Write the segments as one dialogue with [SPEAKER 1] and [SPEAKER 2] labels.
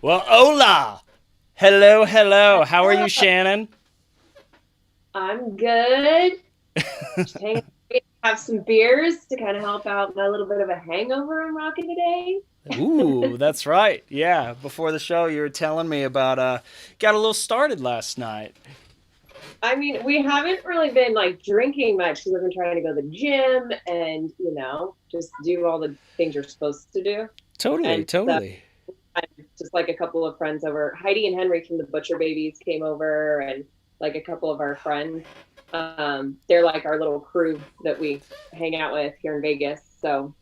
[SPEAKER 1] Well, hola! Hello, hello. How are you, Shannon?
[SPEAKER 2] I'm good. Just hanging out, have some beers to kind of help out my little bit of a hangover I'm rocking
[SPEAKER 1] Ooh,
[SPEAKER 2] today.
[SPEAKER 1] that's right. Yeah, before the show, you were telling me about got a little started last night.
[SPEAKER 2] I mean, we haven't really been like drinking much because I've been trying to go to the gym and, just do all the things you're supposed to do.
[SPEAKER 1] Totally,
[SPEAKER 2] And so
[SPEAKER 1] totally.
[SPEAKER 2] I'm just like a couple of friends over. Heidi and Henry from the Butcher Babies came over and like a couple of our friends. They're like our little crew that we hang out with here in Vegas. So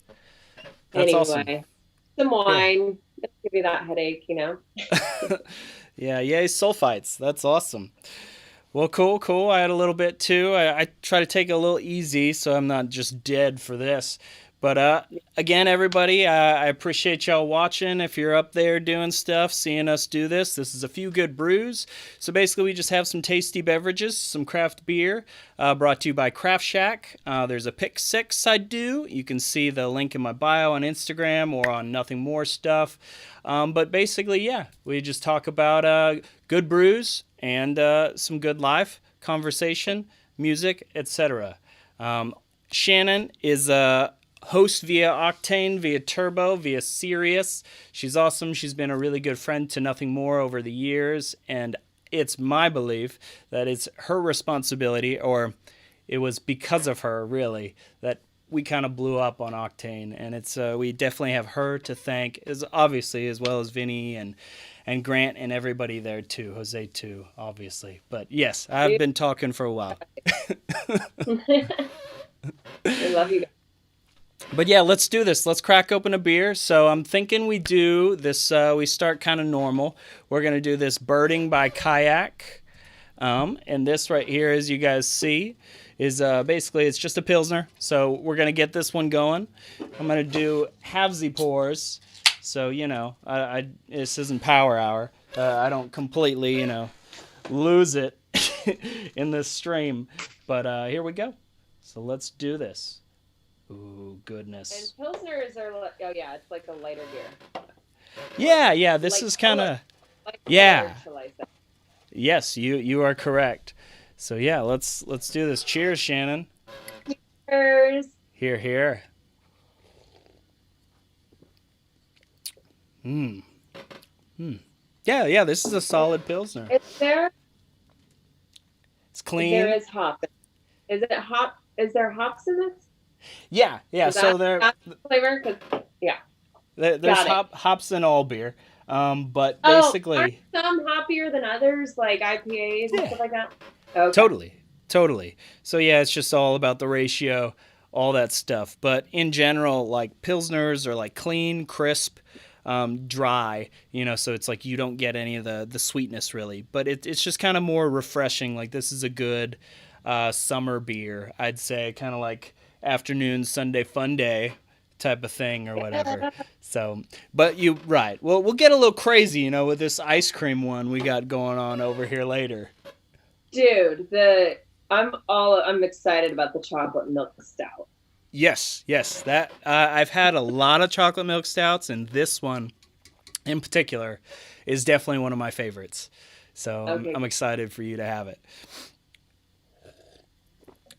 [SPEAKER 1] That's awesome.
[SPEAKER 2] anyway, some
[SPEAKER 1] Yeah.
[SPEAKER 2] wine. Give you that headache.
[SPEAKER 1] Yeah, yay, sulfites. That's awesome. Well, cool, cool. I had a little bit too. I try to take it a little easy so I'm not just dead for this. But again, everybody, I appreciate y'all watching. If you're up there doing stuff, seeing us do this, this is a few good brews. So basically, we just have some tasty beverages, some craft beer, brought to you by Craft Shack. There's a pick six I do. You can see the link in my bio on Instagram or on Nothing More stuff. But basically, yeah, we just talk about good brews and some good life conversation, music, etc. Shannon is a host via Octane, via Turbo, via Sirius. She's awesome. She's been a really good friend to Nothing More over the years, and it's my belief that it's her responsibility, or it was because of her, really, that we kind of blew up on Octane, and it's we definitely have her to thank, as obviously as well as Vinny and Grant and everybody there too, Jose too, obviously. But yes, I've
[SPEAKER 2] Dude,
[SPEAKER 1] been talking for a while.
[SPEAKER 2] we love you guys.
[SPEAKER 1] But yeah, let's do this. Let's crack open a beer. So I'm thinking we do this. We start kind of normal. We're gonna do this birding by kayak. And this right here, as you guys see, is basically it's just a pilsner. So we're gonna get this one going. I'm gonna do halvesy pours. So this isn't power hour. I don't completely lose it in this stream. But here we go. So let's do this. Ooh,
[SPEAKER 2] And
[SPEAKER 1] goodness.
[SPEAKER 2] pilsners are like, oh yeah, it's like a lighter beer, or
[SPEAKER 1] Yeah, yeah. This
[SPEAKER 2] light
[SPEAKER 1] is kind
[SPEAKER 2] color,
[SPEAKER 1] of
[SPEAKER 2] light
[SPEAKER 1] yeah.
[SPEAKER 2] colored, shall I say?
[SPEAKER 1] Yes, you are correct. So yeah, let's do this. Cheers, Shannon.
[SPEAKER 2] Cheers.
[SPEAKER 1] Here, here. Hmm. Hmm. Yeah, yeah. This is a solid pilsner.
[SPEAKER 2] Is there
[SPEAKER 1] It's
[SPEAKER 2] there
[SPEAKER 1] clean.
[SPEAKER 2] is hop? Is it hop? Is there hops in this?
[SPEAKER 1] Yeah, yeah.
[SPEAKER 2] Is
[SPEAKER 1] So
[SPEAKER 2] that the flavor? Cause yeah,
[SPEAKER 1] there's
[SPEAKER 2] got it.
[SPEAKER 1] hops in all beer. But
[SPEAKER 2] Oh, aren't
[SPEAKER 1] basically,
[SPEAKER 2] some hoppier than others, like IPAs and
[SPEAKER 1] yeah,
[SPEAKER 2] stuff like that? Okay.
[SPEAKER 1] totally, totally. So yeah, it's just all about the ratio, all that stuff. But in general, like pilsners are like clean, crisp, dry. So it's like you don't get any of the sweetness really. But it's just kind of more refreshing. Like this is a good summer beer, I'd say, kind of like afternoon Sunday fun day type of thing or whatever.
[SPEAKER 2] Yeah.
[SPEAKER 1] So, but you right. Well, we'll get a little crazy, with this ice cream one we got going on over here later.
[SPEAKER 2] Dude, I'm excited about the chocolate milk stout.
[SPEAKER 1] Yes, yes. That I've had a lot of chocolate milk stouts, and this one in particular is definitely one of my favorites. So I'm
[SPEAKER 2] Okay.
[SPEAKER 1] excited for you to have it.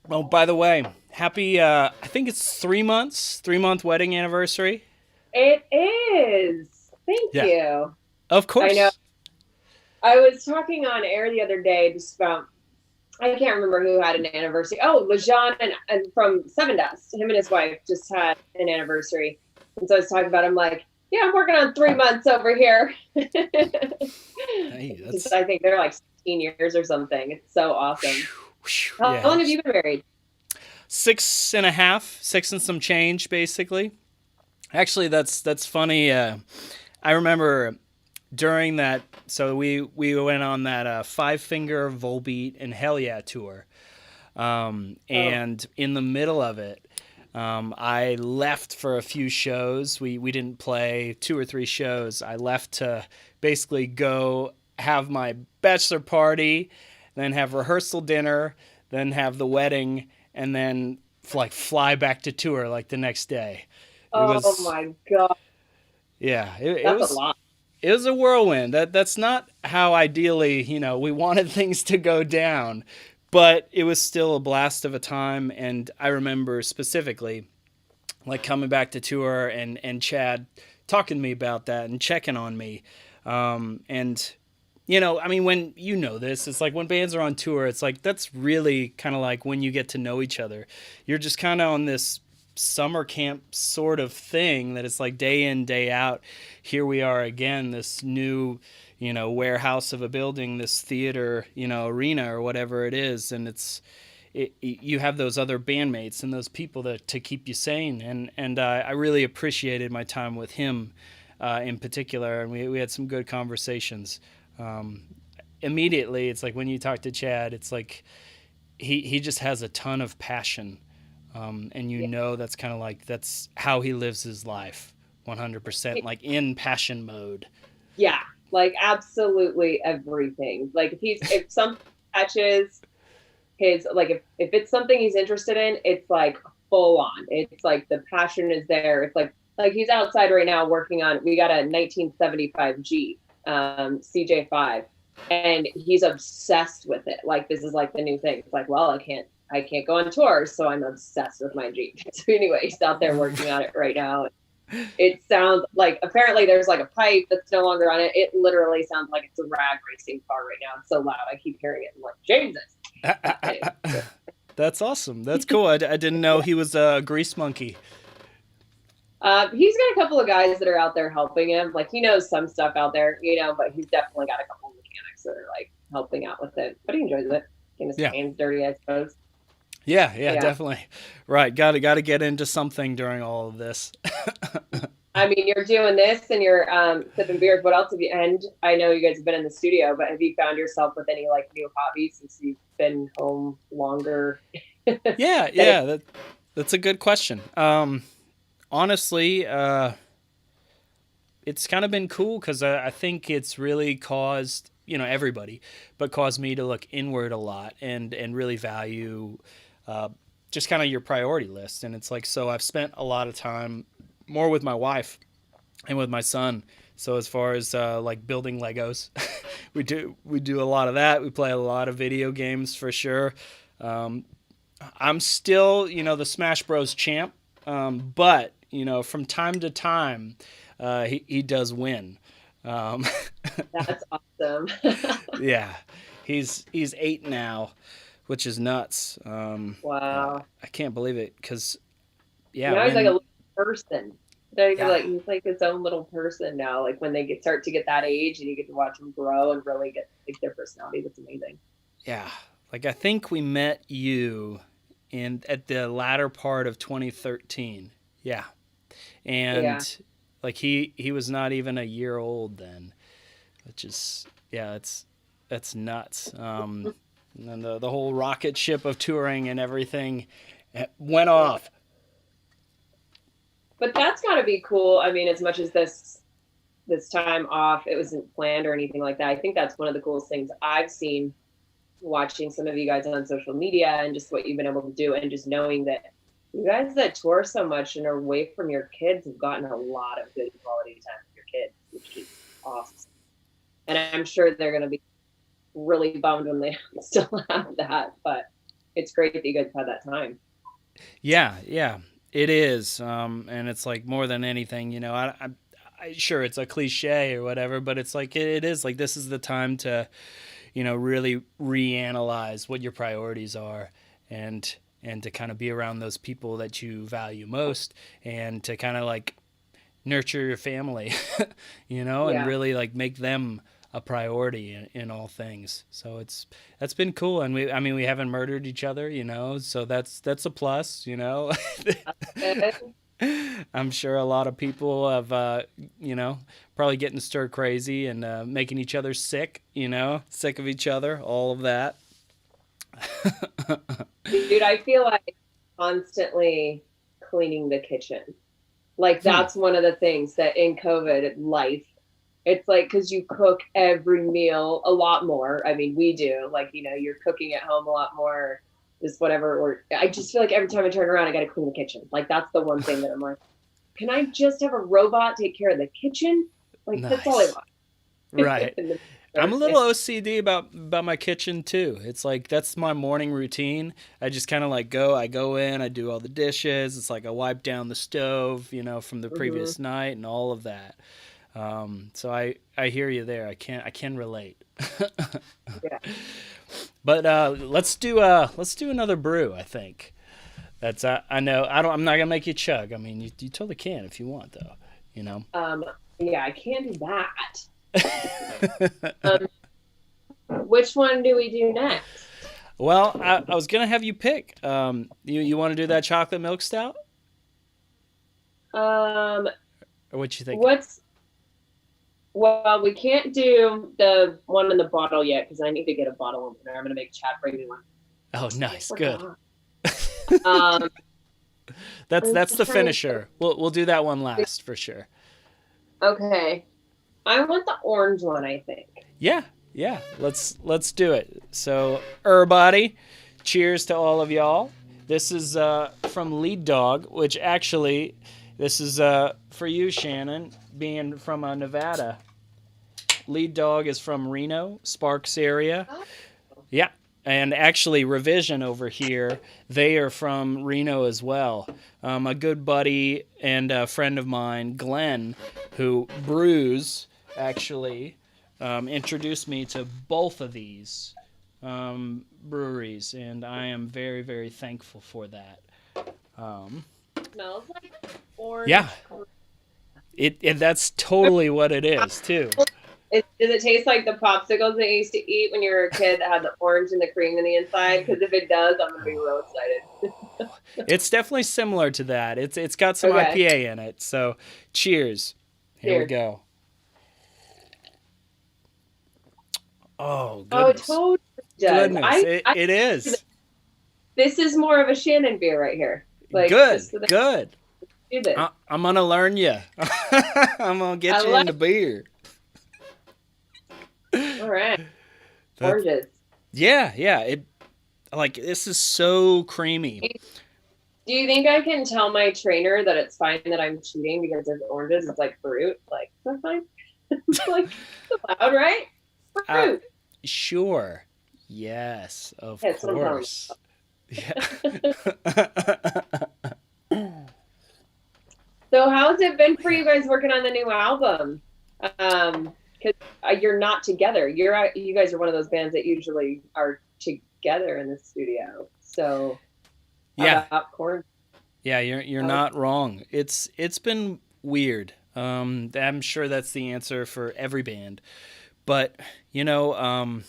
[SPEAKER 1] Oh, by the way, happy! I think it's 3 months, 3 month wedding anniversary.
[SPEAKER 2] It is. Thank
[SPEAKER 1] Yeah,
[SPEAKER 2] you.
[SPEAKER 1] of
[SPEAKER 2] I know.
[SPEAKER 1] course.
[SPEAKER 2] I was talking on air the other day just about I can't remember who had an anniversary. Oh, Lejean and from Seven Dust. Him and his wife just had an anniversary. And so I was talking about I'm like, yeah, I'm working on 3 months over here.
[SPEAKER 1] Hey,
[SPEAKER 2] Just
[SPEAKER 1] that's
[SPEAKER 2] I think they're like 16 years or something. It's so awesome. How
[SPEAKER 1] yeah.
[SPEAKER 2] long have you been married?
[SPEAKER 1] 6.5, six and some change, basically. Actually, that's funny. I remember during that, so we went on that Five Finger Volbeat and Hell Yeah tour,
[SPEAKER 2] Oh,
[SPEAKER 1] and in the middle of it, I left for a few shows. We didn't play 2 or 3 shows. I left to basically go have my bachelor party, then have rehearsal dinner, then have the wedding, and then like fly back to tour like the next day. It
[SPEAKER 2] oh
[SPEAKER 1] was
[SPEAKER 2] my God.
[SPEAKER 1] yeah, it
[SPEAKER 2] That's a
[SPEAKER 1] was
[SPEAKER 2] lot.
[SPEAKER 1] it was a whirlwind. That's not how ideally, we wanted things to go down, but it was still a blast of a time. And I remember specifically, like coming back to tour and Chad talking to me about that and checking on me. And I mean, when this, it's like when bands are on tour, it's like that's really kind of like when you get to know each other. You're just kind of on this summer camp sort of thing that it's like day in, day out. Here we are again, this new, warehouse of a building, this theater, arena or whatever it is. And you have those other bandmates and those people to keep you sane. And I really appreciated my time with him in particular. And we had some good conversations. Immediately, it's like when you talk to Chad, it's like he just has a ton of passion. And that's kind of like that's how he lives his life 100%, like in passion mode.
[SPEAKER 2] Yeah, like absolutely everything. Like if something catches his, like if it's something he's interested in, it's like full on. It's like the passion is there. It's like he's outside right now working on, we got a 1975 Jeep, CJ5, and he's obsessed with it. Like this is like the new thing. It's like, well, I can't go on tour, so I'm obsessed with my Jeep. So anyway, he's out there working on it right now. It sounds like, apparently there's like a pipe that's no longer on it. It literally sounds like it's a rag racing car right now. It's so loud. I keep hearing it. I'm like, Jesus.
[SPEAKER 1] That's awesome. That's cool. I didn't know he was a grease monkey.
[SPEAKER 2] He's got a couple of guys that are out there helping him. Like he knows some stuff out there, but he's definitely got a couple of mechanics that are like helping out with it. But he enjoys it. Getting his hands dirty, I suppose.
[SPEAKER 1] Yeah, definitely. Right. Got to get into something during all of this.
[SPEAKER 2] I mean, you're doing this and you're sipping beers. What else have you? And I know you guys have been in the studio, but have you found yourself with any like new hobbies since you've been home longer?
[SPEAKER 1] Yeah. That's a good question. Honestly, it's kind of been cool because I think it's really caused everybody, but caused me to look inward a lot and really value just kind of your priority list. And it's like, so I've spent a lot of time more with my wife and with my son. So as far as like building Legos, we do a lot of that. We play a lot of video games for sure. I'm still, the Smash Bros champ. But, from time to time, he does win.
[SPEAKER 2] That's awesome.
[SPEAKER 1] Yeah. He's 8 now, which is nuts.
[SPEAKER 2] Wow.
[SPEAKER 1] I can't believe it because,
[SPEAKER 2] now he's like a little person. He's like his own little person now. Like when they start to get that age and you get to watch them grow and really get like their personality, that's amazing.
[SPEAKER 1] Yeah. Like I think we met you at the latter part of 2013. Yeah. And like he was not even a year old then, which is, that's nuts. And then the whole rocket ship of touring and everything went off.
[SPEAKER 2] But that's got to be cool. I mean, as much as this time off, it wasn't planned or anything like that. I think that's one of the coolest things I've seen watching some of you guys on social media and just what you've been able to do, and just knowing that you guys that tour so much and are away from your kids have gotten a lot of good quality time with your kids, which is awesome. And I'm sure they're going to be really bummed when they still have that, but it's great that you guys had that time.
[SPEAKER 1] Yeah, it is. And it's like more than anything, I sure it's a cliche or whatever, but it's like, it is like, this is the time to, really reanalyze what your priorities are and to kind of be around those people that you value most and to kind of like nurture your family, and really like make them a priority in all things. So that's been cool. And we haven't murdered each other, so that's a plus, I'm sure a lot of people have, probably getting stir crazy and making each other sick, sick of each other, all of that.
[SPEAKER 2] Dude, I feel like constantly cleaning the kitchen. Like that's one of the things that in COVID life, it's like, because you cook every meal a lot more. I mean, we do. Like, you're cooking at home a lot more. Just whatever. Or I just feel like every time I turn around, I got to clean the kitchen. Like that's the one thing that I'm like, can I just have a robot take care of the kitchen? Like nice. That's all I want.
[SPEAKER 1] Right.
[SPEAKER 2] in the
[SPEAKER 1] I'm a
[SPEAKER 2] yeah.
[SPEAKER 1] little OCD about my kitchen too. It's like that's my morning routine. I just kind of like I go in, I do all the dishes. It's like I wipe down the stove, from the
[SPEAKER 2] Hmm.
[SPEAKER 1] previous night and all of that. So I hear you there. I can relate.
[SPEAKER 2] Yeah.
[SPEAKER 1] But let's do another brew. I think that's I know I'm not gonna make you chug. I mean you totally can if you want though. You know.
[SPEAKER 2] Um, yeah, I can do that. Um, which one do we do next?
[SPEAKER 1] Well, I was gonna have you pick. You want to do that chocolate milk stout,
[SPEAKER 2] Um,
[SPEAKER 1] or what you thinking?
[SPEAKER 2] what's well, we can't do the one in the bottle yet because I need to get a bottle opener. I'm gonna make Chad bring me one.
[SPEAKER 1] Oh,
[SPEAKER 2] I
[SPEAKER 1] nice, good.
[SPEAKER 2] forgot. Um, I'm
[SPEAKER 1] That's the
[SPEAKER 2] trying to
[SPEAKER 1] finisher. We'll do that one last for sure.
[SPEAKER 2] okay. I want the orange one, I think.
[SPEAKER 1] Yeah, yeah. Let's do it. So, everybody, cheers to all of y'all. This is from Lead Dog, which actually, this is for you, Shannon, being from Nevada. Lead Dog is from Reno, Sparks area.
[SPEAKER 2] Oh,
[SPEAKER 1] Yeah. And actually, Revision over here, they are from Reno as well. A good buddy and a friend of mine, Glenn, who brews, actually introduced me to both of these breweries, and I am very, very thankful for that. Um,
[SPEAKER 2] smells like orange.
[SPEAKER 1] yeah, that's totally what it is, too.
[SPEAKER 2] Does it taste like the popsicles that you used to eat when you were a kid that had the orange and the cream in the inside? Because if it does, I'm gonna be real excited.
[SPEAKER 1] It's definitely similar to that. It's got some
[SPEAKER 2] Okay,
[SPEAKER 1] IPA in it. So, cheers. Here we
[SPEAKER 2] cheers.
[SPEAKER 1] go. Oh
[SPEAKER 2] Oh, it
[SPEAKER 1] goodness,
[SPEAKER 2] totally does.
[SPEAKER 1] goodness, it is
[SPEAKER 2] This is more of a Shannon beer right here. Like
[SPEAKER 1] good,
[SPEAKER 2] just so that
[SPEAKER 1] good.
[SPEAKER 2] you do this.
[SPEAKER 1] I'm gonna learn you. I'm gonna
[SPEAKER 2] I
[SPEAKER 1] get you
[SPEAKER 2] like.
[SPEAKER 1] into beer.
[SPEAKER 2] All right,
[SPEAKER 1] That's
[SPEAKER 2] oranges.
[SPEAKER 1] yeah, yeah. It like this is so creamy.
[SPEAKER 2] Do you think I can tell my trainer that it's fine that I'm cheating because there's oranges? It's like fruit. Like that's fine. It's like it's allowed, right?
[SPEAKER 1] Uh,
[SPEAKER 2] Fruit.
[SPEAKER 1] sure. Yes, of
[SPEAKER 2] That's what I'm telling
[SPEAKER 1] course. Yeah.
[SPEAKER 2] So how's it been for you guys working on the new album? Because you're not together. You guys are one of those bands that usually are together in the studio. So how
[SPEAKER 1] Yeah,
[SPEAKER 2] about quarantine?
[SPEAKER 1] yeah, you're not wrong. It's been weird. I'm sure that's the answer for every band, but you know,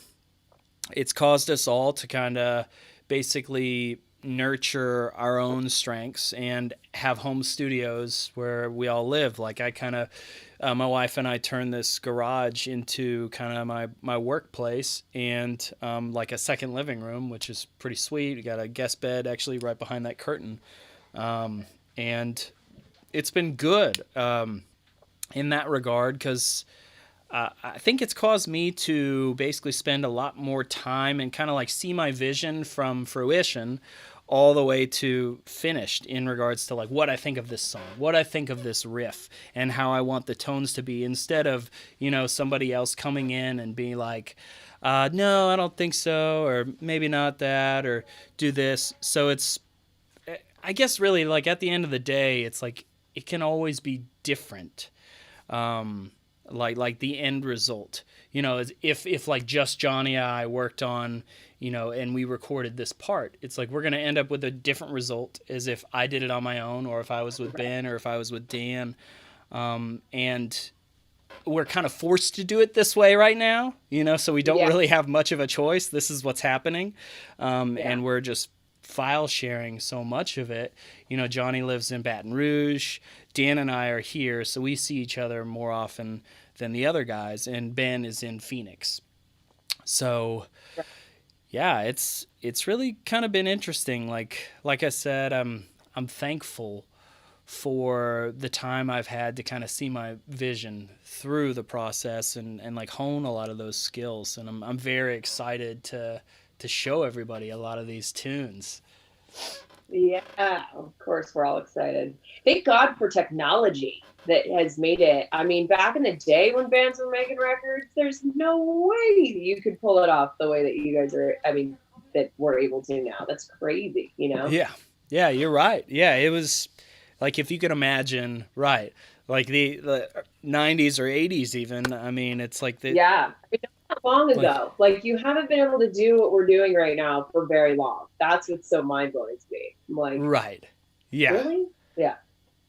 [SPEAKER 1] it's caused us all to kind of basically nurture our own strengths and have home studios where we all live. Like I kind of, my wife and I turned this garage into kind of my workplace and like a second living room, which is pretty sweet. We got a guest bed actually right behind that curtain, and it's been good in that regard because I think it's caused me to basically spend a lot more time and kind of like see my vision from fruition all the way to finished in regards to like what I think of this song, what I think of this riff, and how I want the tones to be instead of, somebody else coming in and being like, no, I don't think so, or maybe not that, or do this. So I guess really like at the end of the day, it's like it can always be different. Um, like the end result, if like just Johnny and I worked on, and we recorded this part, it's like we're going to end up with a different result as if I did it on my own or if I was with Ben or if I was with Dan. And we're kind of forced to do it this way right now, so we don't
[SPEAKER 2] Yeah,
[SPEAKER 1] really have much of a choice. This is what's happening.
[SPEAKER 2] yeah,
[SPEAKER 1] And we're just file sharing so much of it. Johnny lives in Baton Rouge. Dan and I are here, so we see each other more often than the other guys. And Ben is in Phoenix. So yeah, it's really kind of been interesting. Like I said, I'm thankful for the time I've had to kind of see my vision through the process and like hone a lot of those skills. And I'm very excited to show everybody a lot of these tunes.
[SPEAKER 2] Yeah, of course, we're all excited. Thank God for technology that has made it. I mean, back in the day when bands were making records, there's no way you could pull it off the way that you guys are. I mean, that we're able to now. That's crazy, you know?
[SPEAKER 1] Yeah. Yeah, you're right. Yeah, it was like if you could imagine, right, like the 90s or 80s even. I mean, it's like the
[SPEAKER 2] Yeah. I mean, not long
[SPEAKER 1] like
[SPEAKER 2] ago. Like, you haven't been able to do what we're doing right now for very long. That's what's so mind blowing to me. I'm like,
[SPEAKER 1] right. Yeah.
[SPEAKER 2] really? Yeah.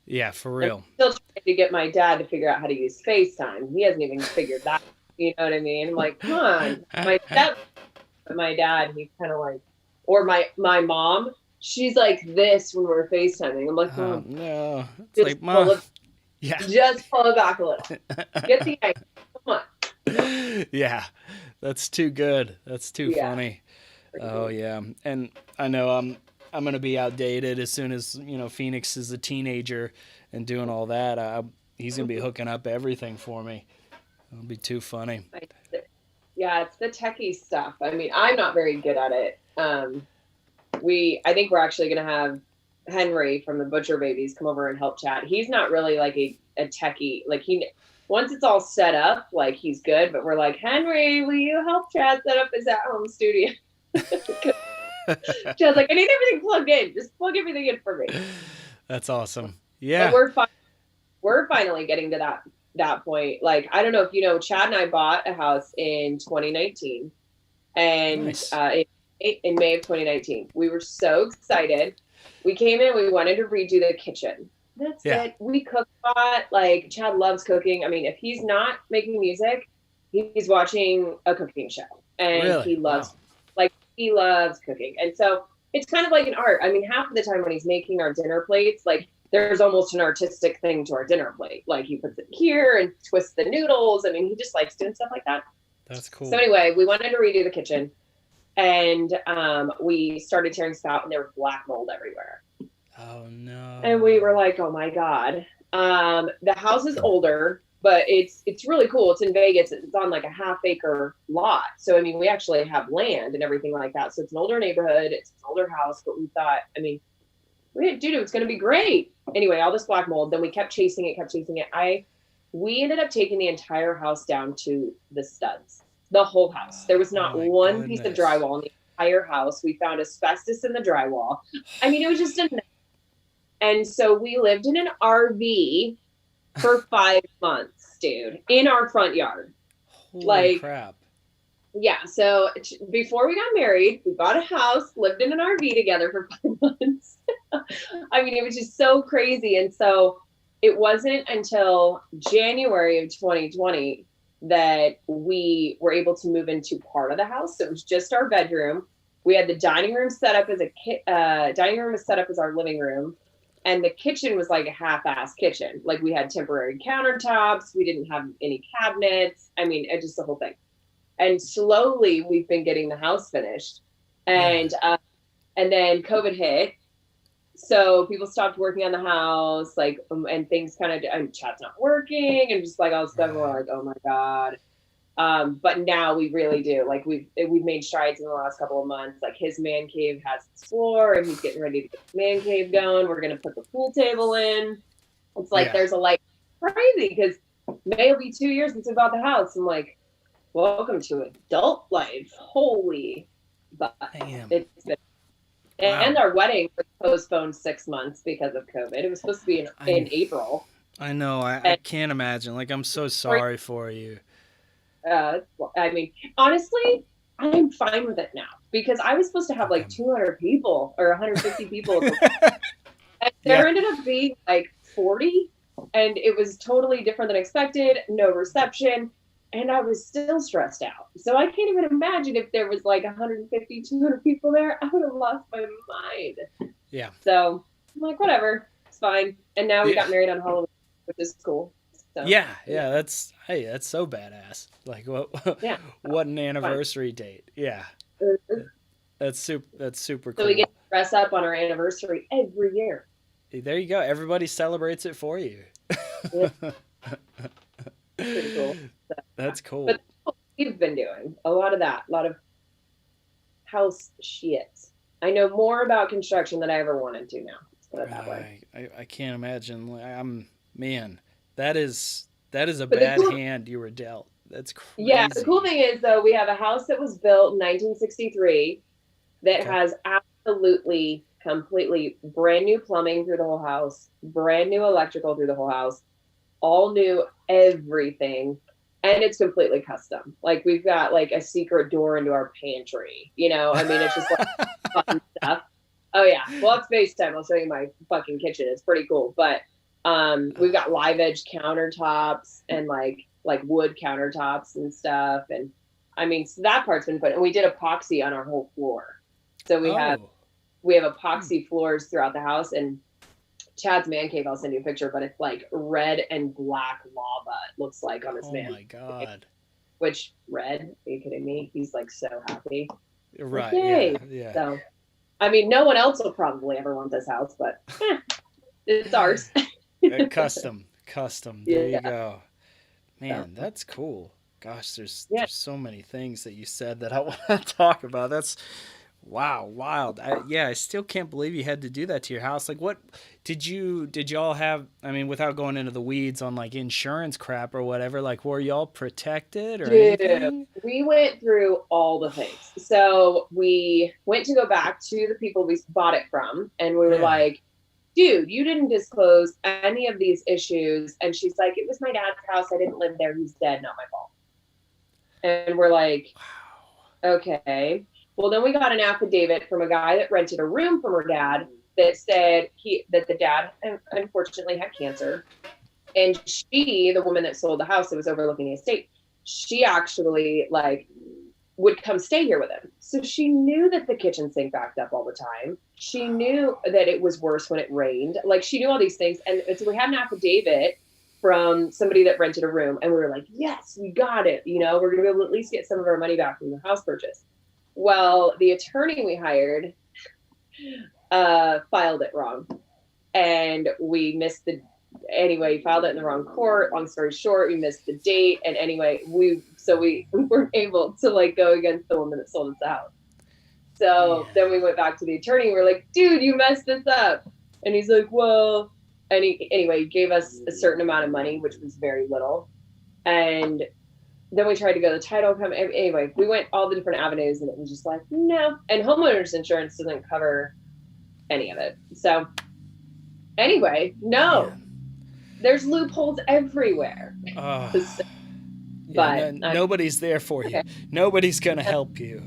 [SPEAKER 1] Yeah, for
[SPEAKER 2] I'm
[SPEAKER 1] real.
[SPEAKER 2] still trying to get my dad to figure out how to use FaceTime. He hasn't even figured that. You know what I mean? I'm like, come on. My dad, he's kind of like, or my mom, she's like this when we're FaceTiming. I'm like,
[SPEAKER 1] Oh
[SPEAKER 2] Mom,
[SPEAKER 1] no. It's
[SPEAKER 2] just
[SPEAKER 1] like, Mom. Yeah.
[SPEAKER 2] pull it back a little. Get the idea. Come on.
[SPEAKER 1] Yeah. That's too good. That's too
[SPEAKER 2] Yeah.
[SPEAKER 1] funny. Oh yeah. And I know I'm going to be outdated as soon as, Phoenix is a teenager and doing all that. He's going to be hooking up everything for me. It'll be too funny.
[SPEAKER 2] Yeah, it's the techie stuff. I mean, I'm not very good at it. I think we're actually going to have Henry from the Butcher Babies come over and help chat. He's not really like a techie. Like, once it's all set up, like, he's good. But we're like, Henry, will you help Chad set up his at-home studio? Chad's like, I need everything plugged in. Just plug everything in for me.
[SPEAKER 1] That's awesome. Yeah.
[SPEAKER 2] But we're finally getting to that point. Like, I don't know if you know, Chad and I bought a house in 2019, and
[SPEAKER 1] Nice.
[SPEAKER 2] In May of 2019, we were so excited. We came in, we wanted to redo the kitchen. That's it. We cook a lot. Like, Chad loves cooking. I mean, if he's not making music, he's watching a cooking show, and
[SPEAKER 1] Really?
[SPEAKER 2] he loves,
[SPEAKER 1] Wow.
[SPEAKER 2] like, he loves cooking. And so it's kind of like an art. I mean, half of the time when he's making our dinner plates, like, there's almost an artistic thing to our dinner plate. Like, he puts it here and twists the noodles. I mean, he just likes doing stuff like that.
[SPEAKER 1] That's cool.
[SPEAKER 2] So anyway, we wanted to redo the kitchen, and we started tearing stuff out, and there was black mold everywhere.
[SPEAKER 1] Oh no.
[SPEAKER 2] And we were like, oh my God. The house is older, but it's really cool. It's in Vegas. It's on like a half-acre lot. So, I mean, we actually have land and everything like that. So it's an older neighborhood. It's an older house. But we thought, I mean, dude, it's going to be great. Anyway, all this black mold. Then we kept chasing it. We ended up taking the entire house down to the studs. The whole house. There was not one piece of drywall in the entire house. We found asbestos in the drywall. I mean, it was just a. And so we lived in an RV for 5 months, dude, in our front yard.
[SPEAKER 1] Holy crap.
[SPEAKER 2] Yeah. So before we got married, we bought a house, lived in an RV together for 5 months. I mean, it was just so crazy. And so it wasn't until January of 2020 that we were able to move into part of the house. So it was just our bedroom. We had the dining room set up as dining room was set up as our living room. And the kitchen was like a half-ass kitchen. Like, we had temporary countertops. We didn't have any cabinets. I mean, just the whole thing. And slowly we've been getting the house finished. And then COVID hit. So people stopped working on the house, like, and things kind of, and Chad's not working, and just like all this stuff. We're like, oh my God. But now we really do. Like, we've made strides in the last couple of months. Like, his man cave has this floor, and he's getting ready to get the man cave going. We're going to put the pool table in. It's like, there's a, like, crazy, because May will be 2 years since we bought the house. I'm like, welcome to adult life. Holy. But it's been. And our wedding was postponed 6 months because of COVID. It was supposed to be in April.
[SPEAKER 1] I know. I can't imagine. Like, I'm so sorry for you.
[SPEAKER 2] I mean, honestly, I'm fine with it now, because I was supposed to have like 200 people or 150 people. And there ended up being like 40, and it was totally different than expected. No reception. And I was still stressed out. So I can't even imagine if there was like 150, 200 people there. I would have lost my mind.
[SPEAKER 1] Yeah.
[SPEAKER 2] So I'm like, whatever, it's fine. And now we got married on Halloween, which is cool. So,
[SPEAKER 1] yeah, that's so badass. Like, what an anniversary date. Yeah. That's super cool.
[SPEAKER 2] So we get to dress up on our anniversary every year.
[SPEAKER 1] There you go. Everybody celebrates it for you.
[SPEAKER 2] Yeah. Pretty cool. So,
[SPEAKER 1] that's cool.
[SPEAKER 2] But we've been doing a lot of that, a lot of house shit. I know more about construction than I ever wanted to now. Let's put it that way.
[SPEAKER 1] I can't imagine. Man, that is a
[SPEAKER 2] But the
[SPEAKER 1] bad
[SPEAKER 2] cool,
[SPEAKER 1] hand you were dealt. That's
[SPEAKER 2] yeah, the cool
[SPEAKER 1] crazy.
[SPEAKER 2] thing is though, we have a house that was built in 1963 that
[SPEAKER 1] Okay.
[SPEAKER 2] has absolutely, completely brand new plumbing through the whole house, brand new electrical through the whole house, all new everything. And it's completely custom. Like we've got like a secret door into our pantry. I mean, it's just like fun stuff. Oh yeah. Well, it's FaceTime. I'll show you my fucking kitchen. It's pretty cool. But we've got live edge countertops and like wood countertops and stuff. And I mean, so that part's been fun. And we did epoxy on our whole floor. So
[SPEAKER 1] Oh.
[SPEAKER 2] we have
[SPEAKER 1] Hmm.
[SPEAKER 2] epoxy floors throughout the house. And Chad's man cave, I'll send you a picture, but it's like red and black lava, it looks like on this
[SPEAKER 1] Oh
[SPEAKER 2] man.
[SPEAKER 1] my God.
[SPEAKER 2] Which red? Are you kidding me? He's like so happy. Like,
[SPEAKER 1] Right. Yeah.
[SPEAKER 2] yay.
[SPEAKER 1] Yeah.
[SPEAKER 2] So I mean, no one else will probably ever want this house, but it's ours.
[SPEAKER 1] Custom. Custom. There you
[SPEAKER 2] Yeah.
[SPEAKER 1] go.
[SPEAKER 2] So
[SPEAKER 1] Man, that's cool. Gosh,
[SPEAKER 2] yeah.
[SPEAKER 1] there's so many things that you said that I want to talk about. That's wow, wild. Yeah, I still can't believe you had to do that to your house. Like, what did y'all have? I mean, without going into the weeds on like insurance crap or whatever. Like, were y'all protected or
[SPEAKER 2] Dude,
[SPEAKER 1] anything?
[SPEAKER 2] we went through all the things. So we went to go back to the people we bought it from, and we were
[SPEAKER 1] Yeah.
[SPEAKER 2] like, dude, you didn't disclose any of these issues. And she's like, it was my dad's house. I didn't live there. He's dead, not my fault. And we're like,
[SPEAKER 1] Wow.
[SPEAKER 2] okay. Well, then we got an affidavit from a guy that rented a room from her dad that said that the dad unfortunately had cancer. And she, the woman that sold the house that was overlooking the estate, she actually like would come stay here with him. So she knew that the kitchen sink backed up all the time. She knew that it was worse when it rained. Like she knew all these things. And so we had an affidavit from somebody that rented a room, and we were like, yes, we got it. We're going to be able to at least get some of our money back from the house purchase. Well, the attorney we hired filed it wrong, and we missed the anyway, filed it in the wrong court. Long story short, we missed the date. And anyway, we weren't able to like go against the woman that sold us the house. So
[SPEAKER 1] Yeah.
[SPEAKER 2] then we went back to the attorney. And we're like, dude, you messed this up. And he's like, well, and anyway, he gave us a certain amount of money, which was very little. And then we tried to go to the title company. Anyway, we went all the different avenues, and it was just like, no. And homeowners insurance doesn't cover any of it. So anyway, no,
[SPEAKER 1] Man.
[SPEAKER 2] there's loopholes everywhere.
[SPEAKER 1] Uh, yeah,
[SPEAKER 2] But
[SPEAKER 1] nobody's there for you.
[SPEAKER 2] okay.
[SPEAKER 1] Nobody's going to help you.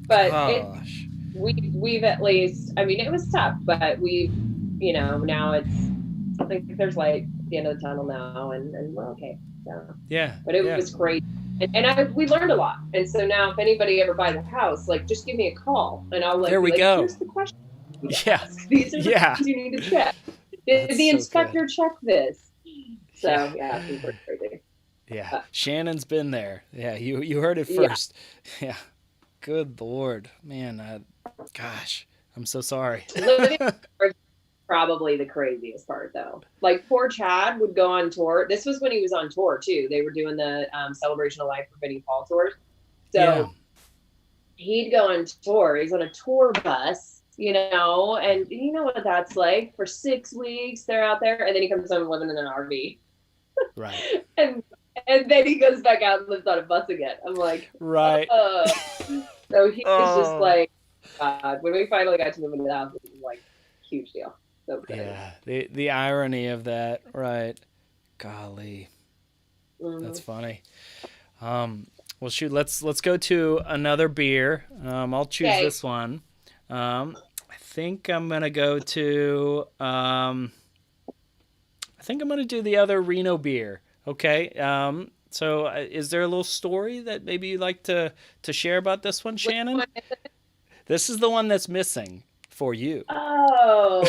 [SPEAKER 2] But
[SPEAKER 1] Gosh.
[SPEAKER 2] we've at least, I mean, it was tough, but now I think there's light at the end of the tunnel now, and we're okay. So,
[SPEAKER 1] Yeah.
[SPEAKER 2] but it
[SPEAKER 1] Yeah.
[SPEAKER 2] was great. And we learned a lot. And so now if anybody ever buys a house, like just give me a call and I'll
[SPEAKER 1] There
[SPEAKER 2] like be
[SPEAKER 1] we
[SPEAKER 2] like,
[SPEAKER 1] go.
[SPEAKER 2] here's the question you need to
[SPEAKER 1] Yeah.
[SPEAKER 2] ask. These are the
[SPEAKER 1] Yeah.
[SPEAKER 2] things you need to check. Did
[SPEAKER 1] That's
[SPEAKER 2] the
[SPEAKER 1] so good.
[SPEAKER 2] inspector check this?
[SPEAKER 1] Yeah.
[SPEAKER 2] So yeah, it was crazy.
[SPEAKER 1] Yeah.
[SPEAKER 2] But,
[SPEAKER 1] Shannon's been there. Yeah, you heard it
[SPEAKER 2] yeah.
[SPEAKER 1] first. Yeah. Good Lord. Man, gosh. I'm so sorry.
[SPEAKER 2] Living probably the craziest part though. Like poor Chad would go on tour. This was when he was on tour too. They were doing the Celebration of Life for Vinnie Paul tours.
[SPEAKER 1] Yeah.
[SPEAKER 2] So he'd go on tour. He's on a tour bus, and you know what that's like. For 6 weeks, they're out there, and then he comes home living in an RV,
[SPEAKER 1] Right.
[SPEAKER 2] and and then he goes back out and lives on a bus again. I'm like,
[SPEAKER 1] Right.
[SPEAKER 2] so he was just
[SPEAKER 1] Oh.
[SPEAKER 2] like, when we finally got to move into the house, it was like huge deal. So excited.
[SPEAKER 1] Yeah. The irony of that. Right. Golly. That's
[SPEAKER 2] Mm-hmm.
[SPEAKER 1] funny. Um, well, shoot. Let's go to another beer. I'll choose
[SPEAKER 2] Okay.
[SPEAKER 1] this one. I think I'm gonna go to. I think I'm gonna do the other Reno beer. Okay. So is there a little story that maybe you'd like to share about this one,
[SPEAKER 2] Which
[SPEAKER 1] Shannon?
[SPEAKER 2] one?
[SPEAKER 1] This is the one that's missing for you.
[SPEAKER 2] Oh,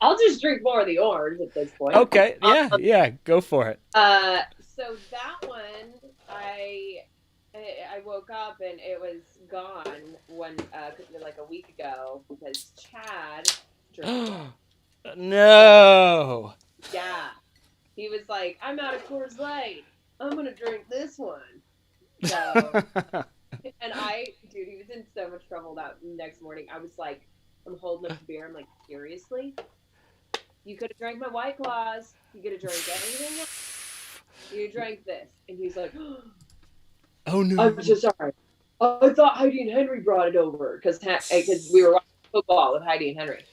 [SPEAKER 2] I'll just drink more of the orange at this point.
[SPEAKER 1] Okay. Yeah. Yeah. Go for it.
[SPEAKER 2] So that one, I woke up and it was gone like a week ago because Chad drank it.
[SPEAKER 1] No.
[SPEAKER 2] Yeah, he was like, "I'm out of Coors Light. I'm gonna drink this one." So And dude, he was in so much trouble that next morning. I was like, I'm holding up the beer. I'm like, seriously? You could have drank my White Claws. You could have drank anything else. You drank this. And he's like,
[SPEAKER 1] Oh no.
[SPEAKER 2] I'm so sorry. I thought Heidi and Henry brought it over because we were watching football with Heidi and Henry.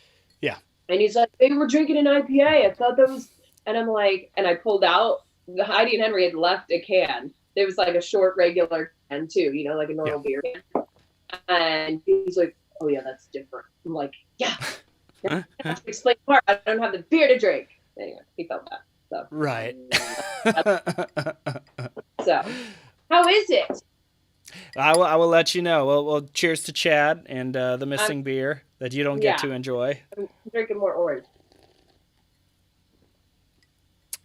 [SPEAKER 1] Yeah.
[SPEAKER 2] And he's like, they were drinking an IPA. I thought that was, and I'm like, and I pulled out, the Heidi and Henry had left a can. It was like a short regular can too, like a normal beer can. And he's like, oh yeah, that's different. I'm like, yeah. I have to explain more. I don't have the beer to drink. Anyway, he felt that. So
[SPEAKER 1] Right.
[SPEAKER 2] so how is it?
[SPEAKER 1] I will let you know. Well, cheers to Chad and the missing beer that you don't get to enjoy.
[SPEAKER 2] I'm drinking more orange.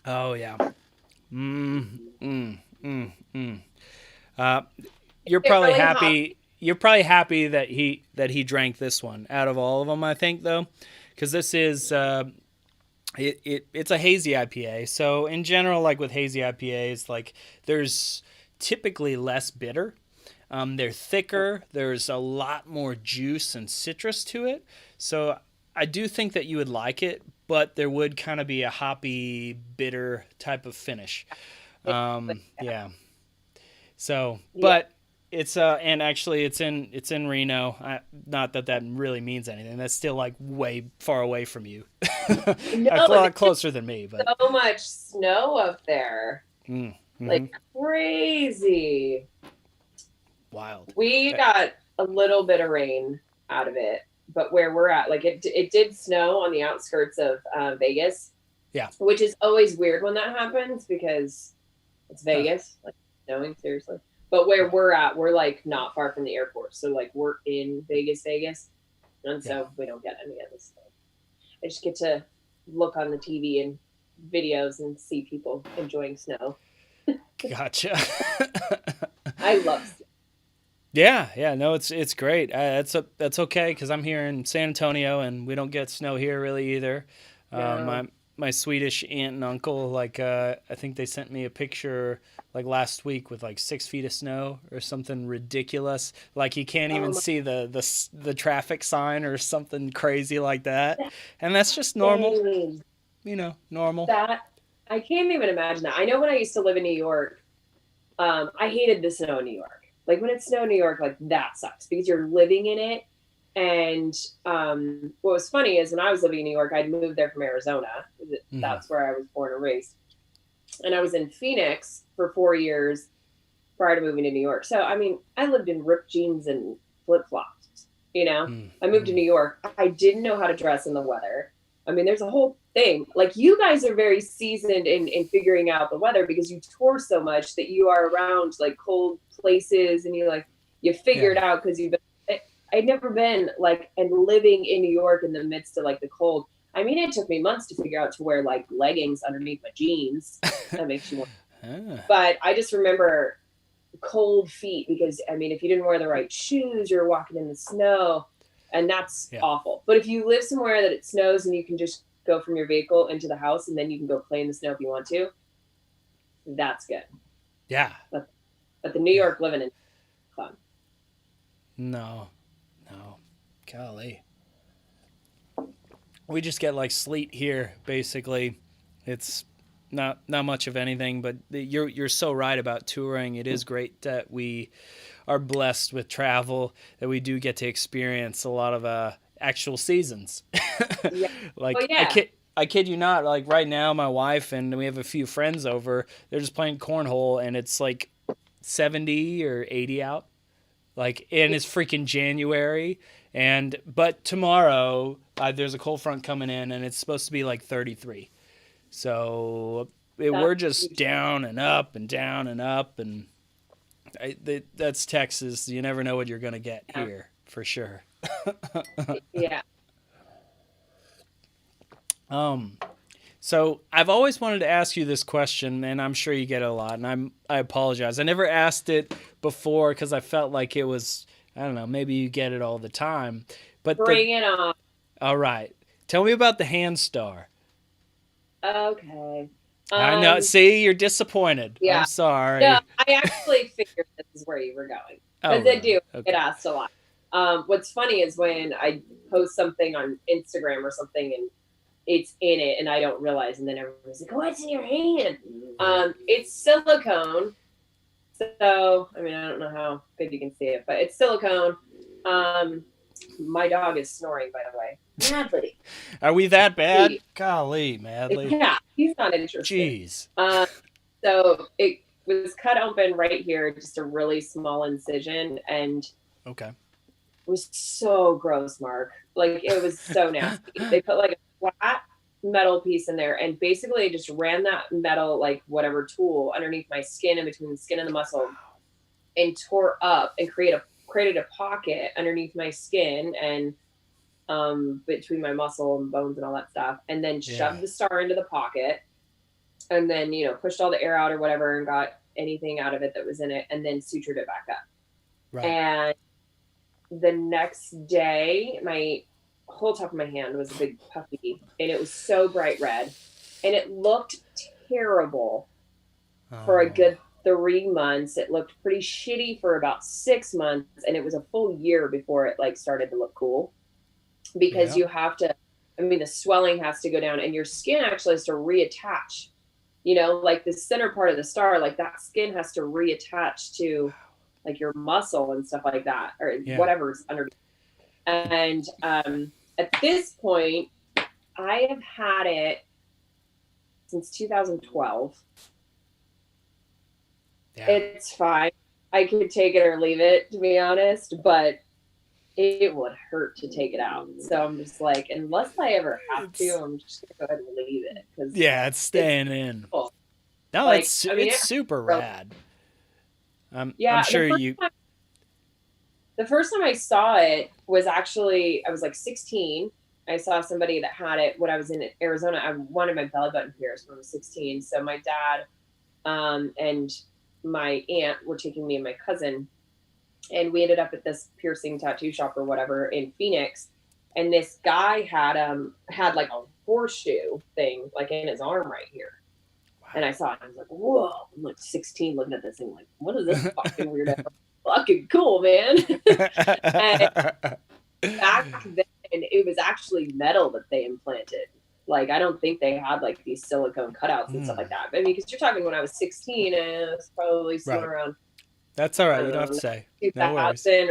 [SPEAKER 1] Oh yeah. You're probably
[SPEAKER 2] really
[SPEAKER 1] happy. Hot. You're probably happy that he drank this one out of all of them. I think though, because this is it's a hazy IPA. So in general, like with hazy IPAs, like there's typically less bitter. They're thicker. There's a lot more juice and citrus to it. So I do think that you would like it, but there would kind of be a hoppy, bitter type of finish. Yeah. So, but it's and actually it's in Reno. Not that really means anything. That's still like way far away from you.
[SPEAKER 2] No,
[SPEAKER 1] a lot closer than me. But
[SPEAKER 2] so much snow up there, like crazy.
[SPEAKER 1] Wild.
[SPEAKER 2] We got a little bit of rain out of it, but where we're at, like it did snow on the outskirts of Vegas.
[SPEAKER 1] Yeah.
[SPEAKER 2] Which is always weird when that happens because it's Vegas, like snowing, seriously. But where we're at, we're like not far from the airport. So like we're in Vegas. And so we don't get any of this stuff. I just get to look on the TV and videos and see people enjoying snow.
[SPEAKER 1] Gotcha.
[SPEAKER 2] I love snow.
[SPEAKER 1] Yeah, no, it's great. That's okay because I'm here in San Antonio and we don't get snow here really either.
[SPEAKER 2] No.
[SPEAKER 1] My Swedish aunt and uncle, like I think they sent me a picture like last week with like 6 feet of snow or something ridiculous. Like you can't even see the traffic sign or something crazy like that, and that's just normal. Normal.
[SPEAKER 2] That I can't even imagine that. I know when I used to live in New York, I hated the snow in New York. Like when it snowed in New York, like that sucks because you're living in it. And what was funny is when I was living in New York, I'd moved there from Arizona. That's where I was born and raised. And I was in Phoenix for 4 years prior to moving to New York. So, I mean, I lived in ripped jeans and flip-flops, I moved to New York. I didn't know how to dress in the weather. I mean, there's a whole thing. Like you guys are very seasoned in figuring out the weather because you tour so much that you are around like cold places and you figure it out because you've been. I'd never been like and living in New York in the midst of like the cold. I mean, it took me months to figure out to wear like leggings underneath my jeans. That makes you more. But I just remember cold feet because I mean, if you didn't wear the right shoes, you're walking in the snow. And that's awful. But if you live somewhere that it snows and you can just go from your vehicle into the house and then you can go play in the snow if you want to, that's good.
[SPEAKER 1] Yeah.
[SPEAKER 2] But the New York living in fun.
[SPEAKER 1] No. Golly. We just get like sleet here, basically. It's not much of anything, but you're so right about touring. It is great that we are blessed with travel, that we do get to experience a lot of actual seasons. Like I kid you not, like right now my wife and we have a few friends over, they're just playing cornhole and it's like 70 or 80 out. Like and it's freaking January but tomorrow there's a cold front coming in and it's supposed to be like 33. So we're just down and up and down and up and that's Texas. You never know what you're going to get here, for sure.
[SPEAKER 2] Yeah.
[SPEAKER 1] So I've always wanted to ask you this question, and I'm sure you get it a lot, and I apologize. I never asked it before because I felt like it was, I don't know, maybe you get it all the time. But
[SPEAKER 2] Bring it on.
[SPEAKER 1] All right. Tell me about the hand star.
[SPEAKER 2] Okay.
[SPEAKER 1] I know. See, you're disappointed.
[SPEAKER 2] Yeah.
[SPEAKER 1] I'm sorry.
[SPEAKER 2] No, I actually figured this is where you were going.
[SPEAKER 1] Oh,
[SPEAKER 2] Because they
[SPEAKER 1] really?
[SPEAKER 2] do get
[SPEAKER 1] Okay.
[SPEAKER 2] asked a lot. What's funny is when I post something on Instagram or something and it's in it and I don't realize, and then everyone's like, "What's in your hand?"
[SPEAKER 1] Right.
[SPEAKER 2] It's silicone. So, I mean, I don't know how good you can see it, but it's silicone. Um, my dog is snoring, by the way. Madly.
[SPEAKER 1] Are we that bad?
[SPEAKER 2] He,
[SPEAKER 1] Golly, Madly.
[SPEAKER 2] yeah, he's not interested.
[SPEAKER 1] Jeez.
[SPEAKER 2] Um, so it was cut open right here, just a really small incision, and
[SPEAKER 1] Okay.
[SPEAKER 2] was so gross, Mark. Like it was so nasty. They put like a flat metal piece in there and basically just ran that metal, like whatever tool, underneath my skin, in between the skin and the muscle, and tore up and created a pocket underneath my skin and between my muscle and bones and all that stuff, and then
[SPEAKER 1] Yeah.
[SPEAKER 2] shoved the star into the pocket, and then pushed all the air out or whatever and got anything out of it that was in it, and then sutured it back up.
[SPEAKER 1] Right.
[SPEAKER 2] And the next day, my whole top of my hand was a big puffy, and it was so bright red, and it looked terrible for a
[SPEAKER 1] Oh.
[SPEAKER 2] good 3 months. It looked pretty shitty for about 6 months, and it was a full year before it like started to look cool, because
[SPEAKER 1] Yeah.
[SPEAKER 2] you have to. I mean, the swelling has to go down, and your skin actually has to reattach. Like the center part of the star, like that skin has to reattach to like your muscle and stuff like that, or
[SPEAKER 1] Yeah.
[SPEAKER 2] whatever's under. And at this point, I have had it since 2012.
[SPEAKER 1] Yeah.
[SPEAKER 2] It's fine. I could take it or leave it, to be honest, but it would hurt to take it out. So I'm just like, unless I ever have to,
[SPEAKER 1] It's
[SPEAKER 2] I'm just gonna go ahead and leave it because
[SPEAKER 1] yeah, it's
[SPEAKER 2] it's
[SPEAKER 1] staying in.
[SPEAKER 2] cool.
[SPEAKER 1] No,
[SPEAKER 2] Like, I mean,
[SPEAKER 1] it's super rad. I'm
[SPEAKER 2] yeah.
[SPEAKER 1] sure you
[SPEAKER 2] The first time I saw it was actually, I was like 16. I saw somebody that had it when I was in Arizona. I wanted my belly button pierced when I was 16. So my dad and my aunt were taking me and my cousin, and we ended up at this piercing tattoo shop or whatever in Phoenix. And this guy had like a horseshoe thing like in his arm right here. And I saw it and I was like, whoa, I'm like 16 looking at this thing like, what is this fucking weirdo? Fucking cool, man. And back then, it was actually metal that they implanted. Like, I don't think they had like these silicone cutouts and stuff like that. I mean, because you're talking when I was 16, and it was probably somewhere
[SPEAKER 1] right.
[SPEAKER 2] around,
[SPEAKER 1] That's all
[SPEAKER 2] I
[SPEAKER 1] right. You
[SPEAKER 2] don't
[SPEAKER 1] don't have to
[SPEAKER 2] know,
[SPEAKER 1] say. No worries.
[SPEAKER 2] 2000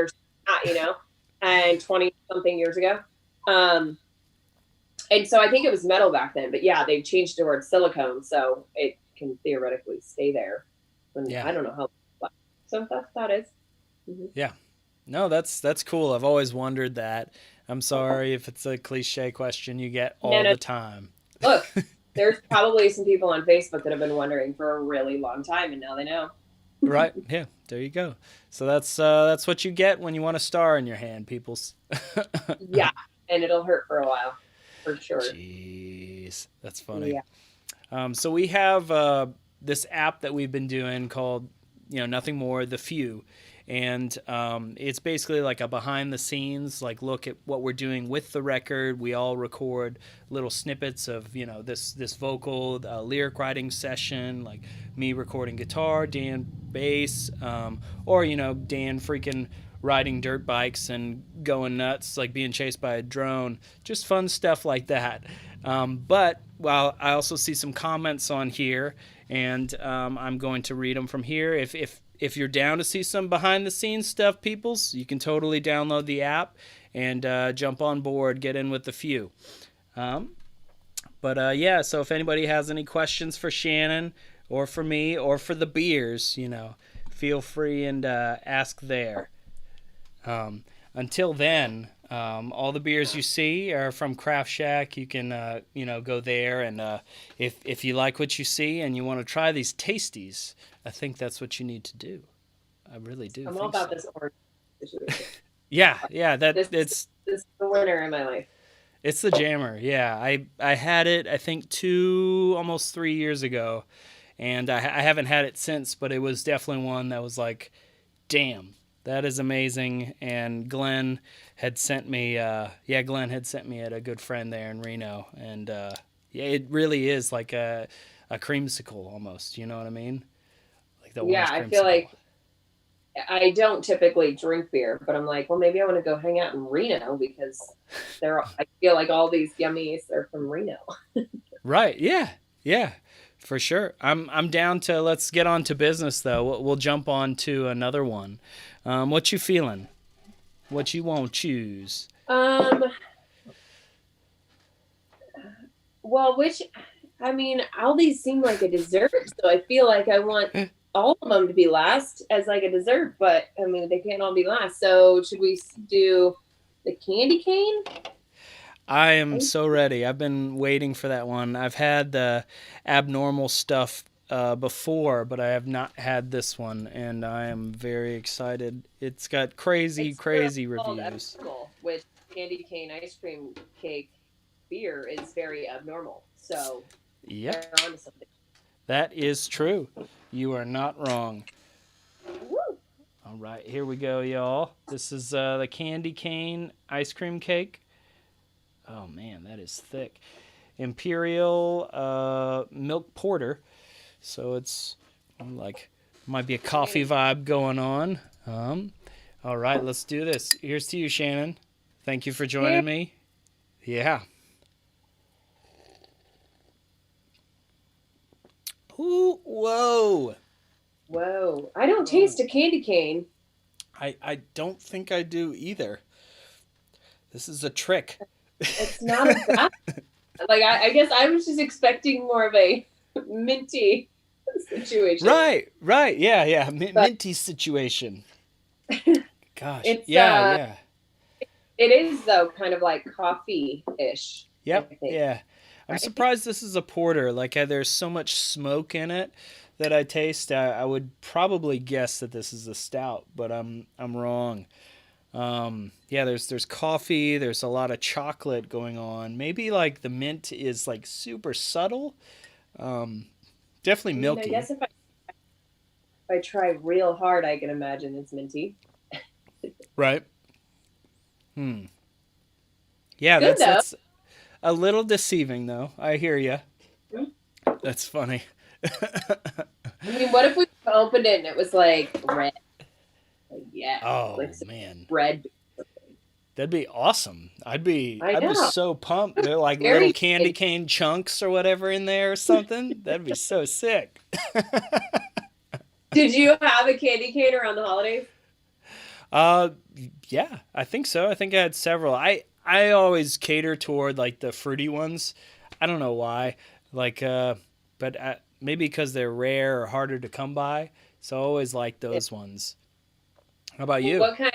[SPEAKER 2] or and 20 something years ago. Um, and so I think it was metal back then, but yeah, they changed it towards silicone, so it can theoretically stay there. And
[SPEAKER 1] Yeah.
[SPEAKER 2] I don't know how. So that is. Mm-hmm.
[SPEAKER 1] Yeah. No, that's cool. I've always wondered that. I'm sorry if it's a cliche question you get
[SPEAKER 2] No,
[SPEAKER 1] all
[SPEAKER 2] no.
[SPEAKER 1] the time.
[SPEAKER 2] Look, there's probably some people on Facebook that have been wondering for a really long time, and now they know.
[SPEAKER 1] Right? Yeah. There you go. So that's what you get when you want a star in your hand, peoples.
[SPEAKER 2] Yeah, and it'll hurt for a while, for sure.
[SPEAKER 1] Jeez, that's funny.
[SPEAKER 2] Yeah.
[SPEAKER 1] So we have this app that we've been doing called, Nothing More, The Few. And it's basically like a behind the scenes, like look at what we're doing with the record. We all record little snippets of, this vocal, lyric writing session, like me recording guitar, Dan bass, or, Dan freaking riding dirt bikes and going nuts, like being chased by a drone, just fun stuff like that. But while I also see some comments on here, and I'm going to read them from here. If you're down to see some behind the scenes stuff, peoples, you can totally download the app and jump on board, get in with the few. Yeah, so if anybody has any questions for Shannon or for me or for the beers, feel free and ask there. Until then, all the beers you see are from Craft Shack. You can, go there, and if you like what you see and you want to try these tasties, I think that's what you need to do. I really do.
[SPEAKER 2] I'm
[SPEAKER 1] think
[SPEAKER 2] all about
[SPEAKER 1] so.
[SPEAKER 2] this orange situation.
[SPEAKER 1] Yeah.
[SPEAKER 2] This is the winner in my life.
[SPEAKER 1] It's the jammer. Yeah, I had it I think almost 3 years ago, and I haven't had it since. But it was definitely one that was like, damn. That is amazing. And Glenn had sent me, Glenn had sent me at a good friend there in Reno. And yeah, it really is like a creamsicle almost. You know what I mean? Like the
[SPEAKER 2] Yeah,
[SPEAKER 1] orange
[SPEAKER 2] I feel
[SPEAKER 1] creamsicle.
[SPEAKER 2] like I don't typically drink beer, but I'm like, well, maybe I want to go hang out in Reno because I feel like all these yummies are from Reno.
[SPEAKER 1] Right. Yeah. Yeah. For sure. I'm down to let's get on to business though. We'll jump on to another one. What you feeling? What you won't choose?
[SPEAKER 2] Um, well, I mean, all these seem like a dessert, so I feel like I want all of them to be last as like a dessert, but I mean, they can't all be last. So should we do the candy cane?
[SPEAKER 1] I am so ready. I've been waiting for that one. I've had the abnormal stuff before, but I have not had this one, and I am very excited. It's got crazy,
[SPEAKER 2] It's
[SPEAKER 1] crazy
[SPEAKER 2] called
[SPEAKER 1] reviews.
[SPEAKER 2] abnormal, which candy cane ice cream cake beer is very abnormal. So
[SPEAKER 1] Yep,
[SPEAKER 2] they're onto something.
[SPEAKER 1] that is true. You are not wrong.
[SPEAKER 2] Woo!
[SPEAKER 1] All right, here we go, y'all. This is the candy cane ice cream cake. Oh man, that is thick. Imperial milk porter. So it's like might be a coffee vibe going on. All right, let's do this. Here's to you, Shannon. Thank you for joining me. Yeah. Ooh, whoa.
[SPEAKER 2] Whoa! I don't taste a candy cane.
[SPEAKER 1] I don't think I do either. This is a trick.
[SPEAKER 2] It's not a bad. Like I guess I was just expecting more of a minty situation.
[SPEAKER 1] Right. Yeah, yeah.
[SPEAKER 2] But
[SPEAKER 1] Minty situation. Gosh.
[SPEAKER 2] it's
[SPEAKER 1] Yeah.
[SPEAKER 2] it is though kind of like coffee-ish, I
[SPEAKER 1] Yep.
[SPEAKER 2] think.
[SPEAKER 1] Yeah. I'm
[SPEAKER 2] Right?
[SPEAKER 1] surprised this is a porter. Like there's so much smoke in it that I taste. I would probably guess that this is a stout, but I'm wrong. Yeah, there's coffee. There's a lot of chocolate going on. Maybe like the mint is like super subtle. Um, Definitely
[SPEAKER 2] I mean, I
[SPEAKER 1] milky.
[SPEAKER 2] guess if I try real hard, I can imagine it's minty.
[SPEAKER 1] Right. Hmm.
[SPEAKER 2] It's
[SPEAKER 1] Yeah,
[SPEAKER 2] good though.
[SPEAKER 1] that's a little deceiving though. I hear you.
[SPEAKER 2] Hmm?
[SPEAKER 1] That's funny.
[SPEAKER 2] I mean, what if we opened it and it was like red? Like, yeah, like
[SPEAKER 1] Oh
[SPEAKER 2] some
[SPEAKER 1] man,
[SPEAKER 2] red.
[SPEAKER 1] that'd be awesome.
[SPEAKER 2] I
[SPEAKER 1] I'd be
[SPEAKER 2] know.
[SPEAKER 1] so pumped. They're like little
[SPEAKER 2] Very.
[SPEAKER 1] candy cane chunks or whatever in there or something. That'd be so sick.
[SPEAKER 2] Did you have a candy cane around the holidays?
[SPEAKER 1] Uh, yeah, I think so. I think I had several. I always cater toward like the fruity ones. I don't know why. Like but maybe because they're rare or harder to come by. So I always like
[SPEAKER 2] Yeah.
[SPEAKER 1] those ones. How about you?
[SPEAKER 2] What kind?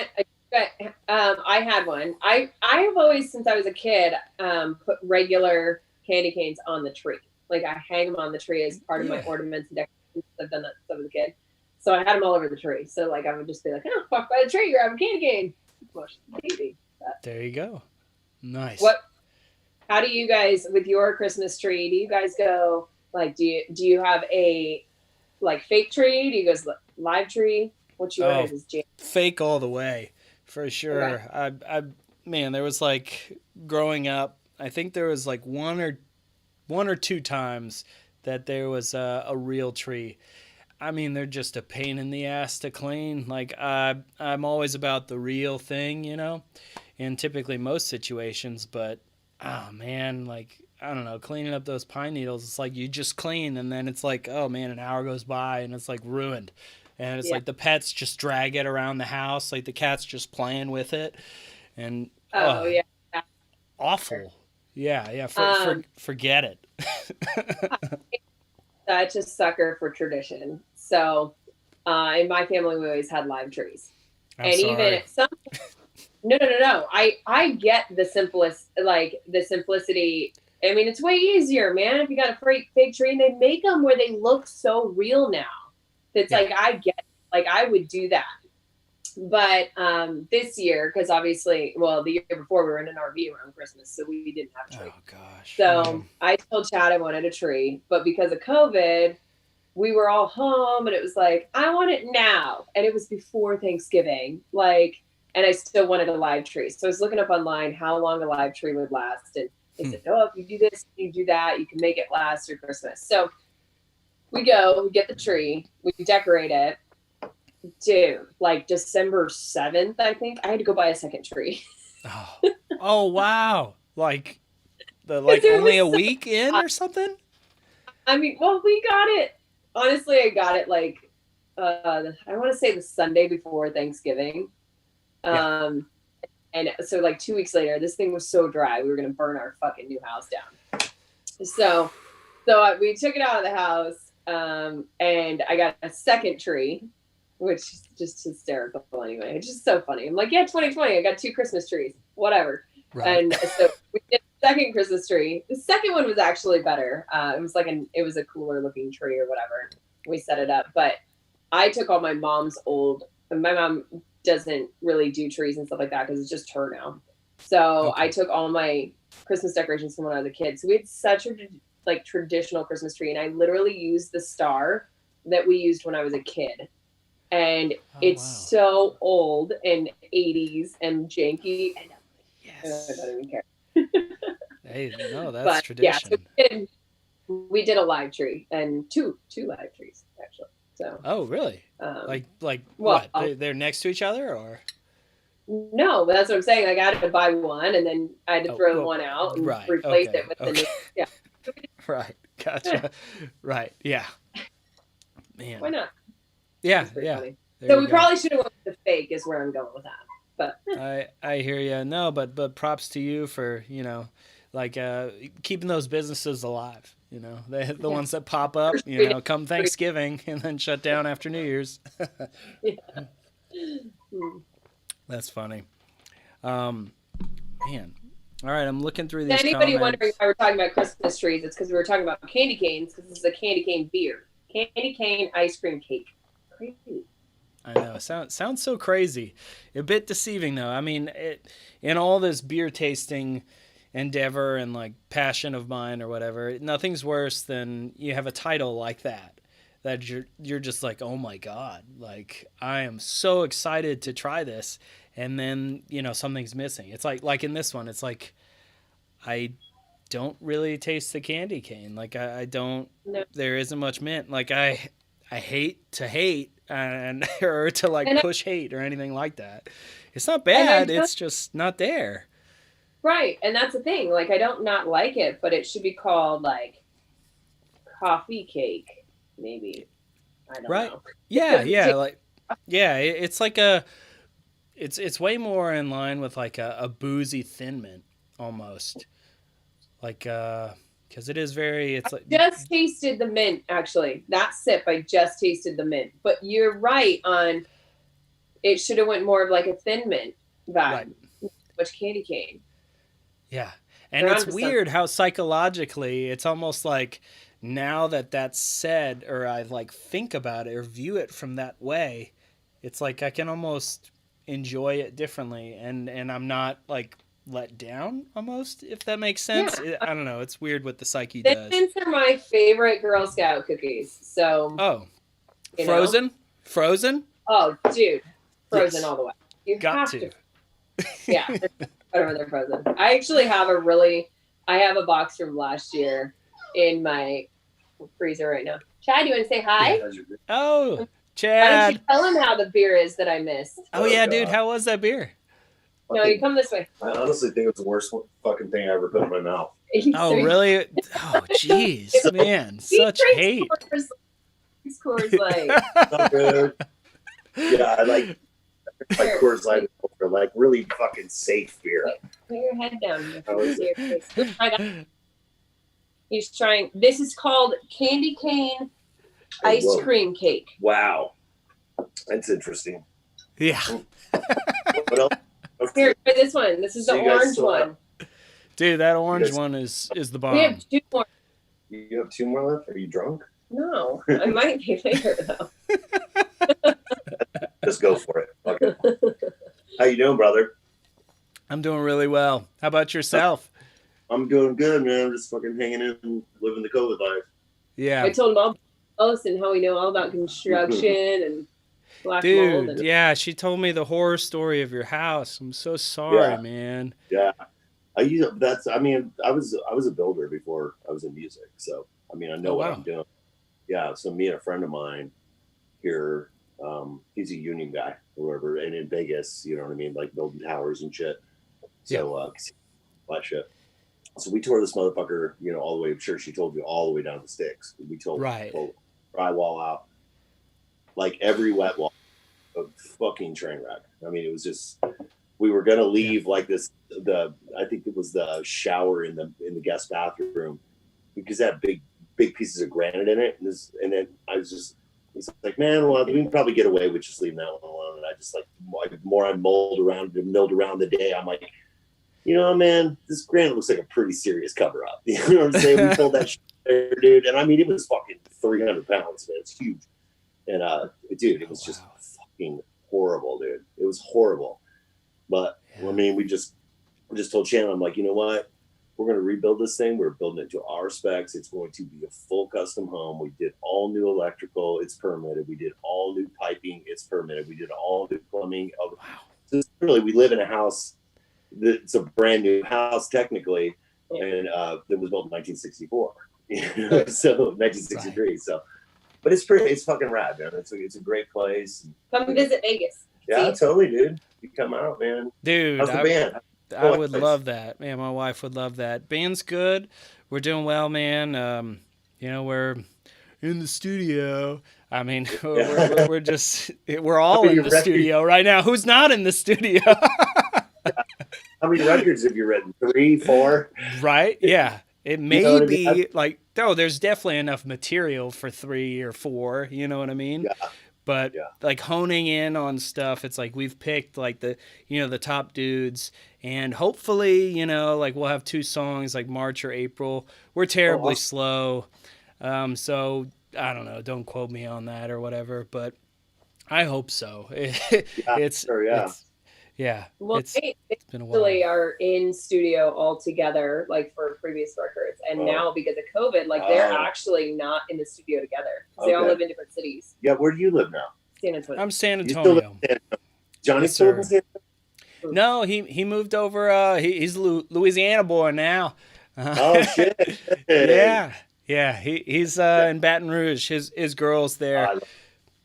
[SPEAKER 2] I had one. I have always, since I was a kid, put regular candy canes on the tree. Like I hang them on the tree as part of my
[SPEAKER 1] Yeah.
[SPEAKER 2] ornaments and decorations. I've done that since I was a kid. So I had them all over the tree. So like I would just be like, oh, walk by the tree, you're having a candy cane. Much easy.
[SPEAKER 1] There you go. Nice.
[SPEAKER 2] What? How do you guys with your Christmas tree? Do you guys go like do you have a like fake tree? Do you guys live tree? What's
[SPEAKER 1] Oh,
[SPEAKER 2] yours? Is Jan?
[SPEAKER 1] fake all the way, for
[SPEAKER 2] Okay.
[SPEAKER 1] sure. Man, there was like growing up. I think there was like one or two times that there was a real tree. I mean, they're just a pain in the ass to clean. Like I'm always about the real thing, in typically most situations. But oh man, like I don't know, cleaning up those pine needles. It's like you just clean, and then it's like, oh man, an hour goes by, and it's like ruined. And it's
[SPEAKER 2] Yeah.
[SPEAKER 1] like the pets just drag it around the house, like the cat's just playing with it, and
[SPEAKER 2] Oh yeah.
[SPEAKER 1] awful. Yeah, yeah.
[SPEAKER 2] Um,
[SPEAKER 1] Forget it.
[SPEAKER 2] such a sucker for tradition. So, in my family, we always had live trees,
[SPEAKER 1] I'm
[SPEAKER 2] and even
[SPEAKER 1] sorry.
[SPEAKER 2] at some. No, no, no, no. I get the simplest, like the simplicity. I mean, it's way easier, man. If you got a fake tree, and they make them where they look so real now. It's
[SPEAKER 1] Yeah.
[SPEAKER 2] like I get, like I would do that. But this year, because obviously, well, the year before we were in an RV around Christmas, so we didn't have a tree.
[SPEAKER 1] Oh gosh. Yeah.
[SPEAKER 2] So I told Chad I wanted a tree, but because of COVID, we were all home and it was like, I want it now. And it was before Thanksgiving. Like, and I still wanted a live tree. So I was looking up online how long a live tree would last. And they said, oh, if you do this, you do that, you can make it last through Christmas. So we get the tree, we decorate it. Dude, like December 7th, I think I had to go buy a second tree.
[SPEAKER 1] Oh, oh wow! Like
[SPEAKER 2] It
[SPEAKER 1] only a
[SPEAKER 2] was so
[SPEAKER 1] week in
[SPEAKER 2] hot.
[SPEAKER 1] or something?
[SPEAKER 2] I mean, well, we got it. Honestly, I got it like I want to say the Sunday before Thanksgiving.
[SPEAKER 1] Yeah.
[SPEAKER 2] Um, and so like 2 weeks later, this thing was so dry, we were gonna burn our fucking new house down. So we took it out of the house, and I got a second tree, which is just hysterical anyway. It's just so funny. I'm like, yeah, 2020, I got 2 Christmas trees, whatever.
[SPEAKER 1] Right.
[SPEAKER 2] And so we did the second Christmas tree. The second one was actually better. It was a cooler looking tree or whatever. We set it up, but I took all my mom's my mom doesn't really do trees and stuff like that because it's just her now. So
[SPEAKER 1] Okay.
[SPEAKER 2] I took all my Christmas decorations from when I was a kid. So we had such a like traditional Christmas tree, and I literally used the star that we used when I was a kid. And
[SPEAKER 1] Oh
[SPEAKER 2] it's
[SPEAKER 1] wow.
[SPEAKER 2] so old and 80s and janky, and I
[SPEAKER 1] Yes.
[SPEAKER 2] don't even care.
[SPEAKER 1] Hey, no, that's
[SPEAKER 2] But yeah, so
[SPEAKER 1] tradition.
[SPEAKER 2] we did a live tree and two live trees actually. So
[SPEAKER 1] Oh, really?
[SPEAKER 2] um,
[SPEAKER 1] Like
[SPEAKER 2] well,
[SPEAKER 1] what? They're next to each other, or?
[SPEAKER 2] no, but that's what I'm saying. Like I had to buy one, and then I had to
[SPEAKER 1] Oh,
[SPEAKER 2] throw
[SPEAKER 1] well,
[SPEAKER 2] one out and
[SPEAKER 1] right.
[SPEAKER 2] replace
[SPEAKER 1] Okay.
[SPEAKER 2] it with the
[SPEAKER 1] Okay.
[SPEAKER 2] new. Yeah,
[SPEAKER 1] Right.
[SPEAKER 2] eh,
[SPEAKER 1] Gotcha. Right. Yeah.
[SPEAKER 2] why
[SPEAKER 1] Man.
[SPEAKER 2] not?
[SPEAKER 1] Yeah.
[SPEAKER 2] It's pretty
[SPEAKER 1] Yeah.
[SPEAKER 2] funny.
[SPEAKER 1] There
[SPEAKER 2] So
[SPEAKER 1] you
[SPEAKER 2] we
[SPEAKER 1] go.
[SPEAKER 2] probably should have went with the fake. Is where I'm going with that. But
[SPEAKER 1] I hear you. No, but props to you for like keeping those businesses alive. The
[SPEAKER 2] yeah,
[SPEAKER 1] ones that pop up.
[SPEAKER 2] first 3 days.
[SPEAKER 1] Come Thanksgiving and then shut down after New Year's.
[SPEAKER 2] Yeah. Hmm.
[SPEAKER 1] That's funny. Um, Man. All right, I'm looking through
[SPEAKER 2] To
[SPEAKER 1] these
[SPEAKER 2] anybody wondering
[SPEAKER 1] comments.
[SPEAKER 2] why we're talking about Christmas trees, it's because we were talking about candy canes because this is a candy cane beer. Candy cane ice cream cake. Crazy.
[SPEAKER 1] I know. Sounds so crazy. A bit deceiving though. I mean, in all this beer tasting endeavor and like passion of mine or whatever, nothing's worse than you have a title like that you're just like, "Oh my god. Like I am so excited to try this." And then, something's missing. It's like in this one, it's like I don't really taste the candy cane. Like I don't.
[SPEAKER 2] No.
[SPEAKER 1] There isn't much mint. Like I hate to hate and or to like
[SPEAKER 2] And
[SPEAKER 1] push hate or anything like that. It's not
[SPEAKER 2] I
[SPEAKER 1] bad.
[SPEAKER 2] don't,
[SPEAKER 1] It's just not there.
[SPEAKER 2] right, and that's the thing. Like I don't not like it, but it should be called like coffee cake, maybe. I don't
[SPEAKER 1] Right?
[SPEAKER 2] know.
[SPEAKER 1] Yeah.
[SPEAKER 2] Because it
[SPEAKER 1] Yeah.
[SPEAKER 2] tastes
[SPEAKER 1] Like yeah. It's like a. It's way more in line with like a boozy thin mint almost. Like because it is very. It's like
[SPEAKER 2] just tasted the mint actually. That sip I just tasted the mint. But you're right on it should have went more of like a thin mint
[SPEAKER 1] right.
[SPEAKER 2] vibe, which candy cane.
[SPEAKER 1] Yeah. And
[SPEAKER 2] They're
[SPEAKER 1] it's
[SPEAKER 2] onto something.
[SPEAKER 1] weird how psychologically it's almost like now that that's said or I like think about it or view it from that way, it's like I can almost enjoy it differently and I'm not like let down almost if that makes sense.
[SPEAKER 2] Yeah.
[SPEAKER 1] I don't know, it's weird what the psyche
[SPEAKER 2] Thin
[SPEAKER 1] does.
[SPEAKER 2] mints are my favorite Girl Scout cookies. So,
[SPEAKER 1] Oh,
[SPEAKER 2] you know.
[SPEAKER 1] frozen? Frozen?
[SPEAKER 2] Oh, dude. Frozen
[SPEAKER 1] Yes.
[SPEAKER 2] all the way. You
[SPEAKER 1] Got
[SPEAKER 2] have
[SPEAKER 1] to.
[SPEAKER 2] to. Yeah. Whatever they're frozen. I actually have I have a box from last year in my freezer right now. Chad, you want to say hi?
[SPEAKER 1] Oh,
[SPEAKER 2] Why don't you
[SPEAKER 1] Chad.
[SPEAKER 2] tell him how the beer is that I missed?
[SPEAKER 1] Oh yeah, dude, how was that beer?
[SPEAKER 2] No, you come this way.
[SPEAKER 3] I honestly think it's the worst fucking thing I ever put in my mouth.
[SPEAKER 1] Oh, really? Oh, jeez, man,
[SPEAKER 2] He
[SPEAKER 1] such
[SPEAKER 2] drinks
[SPEAKER 1] hate.
[SPEAKER 2] Coors Light.
[SPEAKER 3] Not good. Yeah, I like Coors Light for like really fucking safe beer.
[SPEAKER 2] Put your head down.
[SPEAKER 3] How is it?
[SPEAKER 2] Let's try that. He's trying. This is called candy cane ice
[SPEAKER 3] Whoa.
[SPEAKER 2] cream cake.
[SPEAKER 3] Wow, that's interesting.
[SPEAKER 1] Yeah,
[SPEAKER 3] What else?
[SPEAKER 2] Here, try this one. This is the
[SPEAKER 3] So you guys
[SPEAKER 2] orange
[SPEAKER 3] still
[SPEAKER 2] one.
[SPEAKER 1] dude, that orange
[SPEAKER 3] Yes.
[SPEAKER 1] one is the
[SPEAKER 2] We have
[SPEAKER 1] bomb.
[SPEAKER 2] 2 more.
[SPEAKER 3] You have 2 more left? Are you drunk?
[SPEAKER 2] No, I might be later though.
[SPEAKER 3] Just go for it. Okay. How you doing, brother?
[SPEAKER 1] I'm doing really well. How about yourself?
[SPEAKER 3] I'm doing good, man. I'm just fucking hanging in and living the COVID life.
[SPEAKER 1] Yeah,
[SPEAKER 2] I told him all us and how we know all about construction and black mold.
[SPEAKER 1] dude.
[SPEAKER 2] And
[SPEAKER 1] Yeah, she told me the horror story of your house. I'm so sorry,
[SPEAKER 3] Yeah.
[SPEAKER 1] man.
[SPEAKER 3] Yeah. I was a builder before I was in music, so I mean I know
[SPEAKER 1] Oh,
[SPEAKER 3] what
[SPEAKER 1] wow.
[SPEAKER 3] I'm doing. Yeah, so me and a friend of mine here He's a union guy or whatever, and in Vegas, you know what I mean, like building towers and shit. So that shit. So we tore this motherfucker, you know, all the way. I'm sure she told you all the way down to the sticks. We tore drywall out, like every wet wall, a fucking train wreck. I mean, it was just. We were gonna leave like this. I think it was the shower in the guest bathroom because it had big pieces of granite in it, and then I was like, man, well, we can probably get away with just leaving that one alone. And I just like more I milled around the day. I'm like, you know, man, this granite looks like a pretty serious cover up. You know what I'm saying? We pulled that shit there, dude, and I mean, it was fucking 300 pounds, man. It's huge, and dude, it was just fucking horrible, dude. It was horrible. But I mean, we just told Shannon, I'm like, you know what? We're going to rebuild this thing. We're building it to our specs. It's going to be a full custom home. We did all new electrical. It's permitted. We did all new piping. It's permitted. We did all new plumbing. Wow. So really, we live in a house. It's a brand new house technically, and it was built in 1964. So 1963. Right. So, but it's fucking rad, man. It's a great place.
[SPEAKER 2] Come visit Vegas.
[SPEAKER 3] Yeah, totally, dude. You come out, man.
[SPEAKER 1] Dude,
[SPEAKER 3] how's the band?
[SPEAKER 1] I would love that. Man, my wife would love that. Band's good. We're doing well, man. You know, we're in the studio. I mean, we're all in the studio right now. Who's not in the studio?
[SPEAKER 3] How many records have you written? 3, 4?
[SPEAKER 1] Right? Yeah. It may be like, there's definitely enough material for 3 or 4. You know what I mean?
[SPEAKER 3] Yeah.
[SPEAKER 1] But like honing in on stuff, it's like we've picked like the top dudes, and hopefully, you know, like we'll have 2 songs like March or April. We're terribly slow. So I don't know. Don't quote me on that or whatever, but I hope so.
[SPEAKER 2] Well, they actually are in studio all together, like for previous records, and now because of COVID, like they're actually not in the studio together. They all live in different cities.
[SPEAKER 3] Yeah, where do you live now?
[SPEAKER 2] San Antonio.
[SPEAKER 1] I'm San Antonio.
[SPEAKER 3] Johnny's still in San Antonio?
[SPEAKER 1] No, he moved over. He's a Louisiana boy now.
[SPEAKER 3] Oh shit!
[SPEAKER 1] Yeah. He's in Baton Rouge. His girl's there.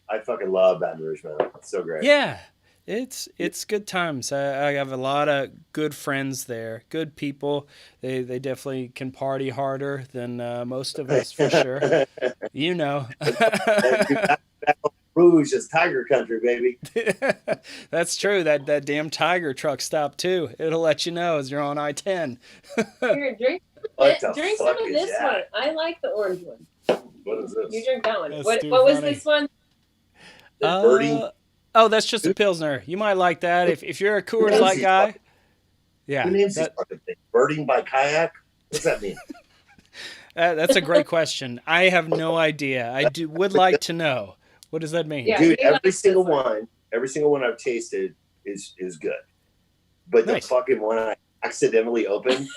[SPEAKER 3] I fucking love Baton Rouge, man. It's so great.
[SPEAKER 1] Yeah. It's good times. I have a lot of good friends there, good people. They definitely can party harder than most of us, for sure. You know.
[SPEAKER 3] Rouge is tiger country, baby.
[SPEAKER 1] That's true. That damn tiger truck stopped too. It'll let you know as you're on I-10.
[SPEAKER 2] Here, drink some of this one. I like the orange one.
[SPEAKER 3] What is this?
[SPEAKER 2] You drink that one. What was this one?
[SPEAKER 3] The birdie.
[SPEAKER 1] Oh, that's just a Pilsner. You might like that if you're a Coors Light guy. Yeah.
[SPEAKER 3] Who names these fucking things? Birding by kayak? What's that mean?
[SPEAKER 1] That's a great question. I have no idea. I would like to know. What does that mean?
[SPEAKER 2] Yeah,
[SPEAKER 3] dude, every single one I've tasted is good. But the fucking one I accidentally opened,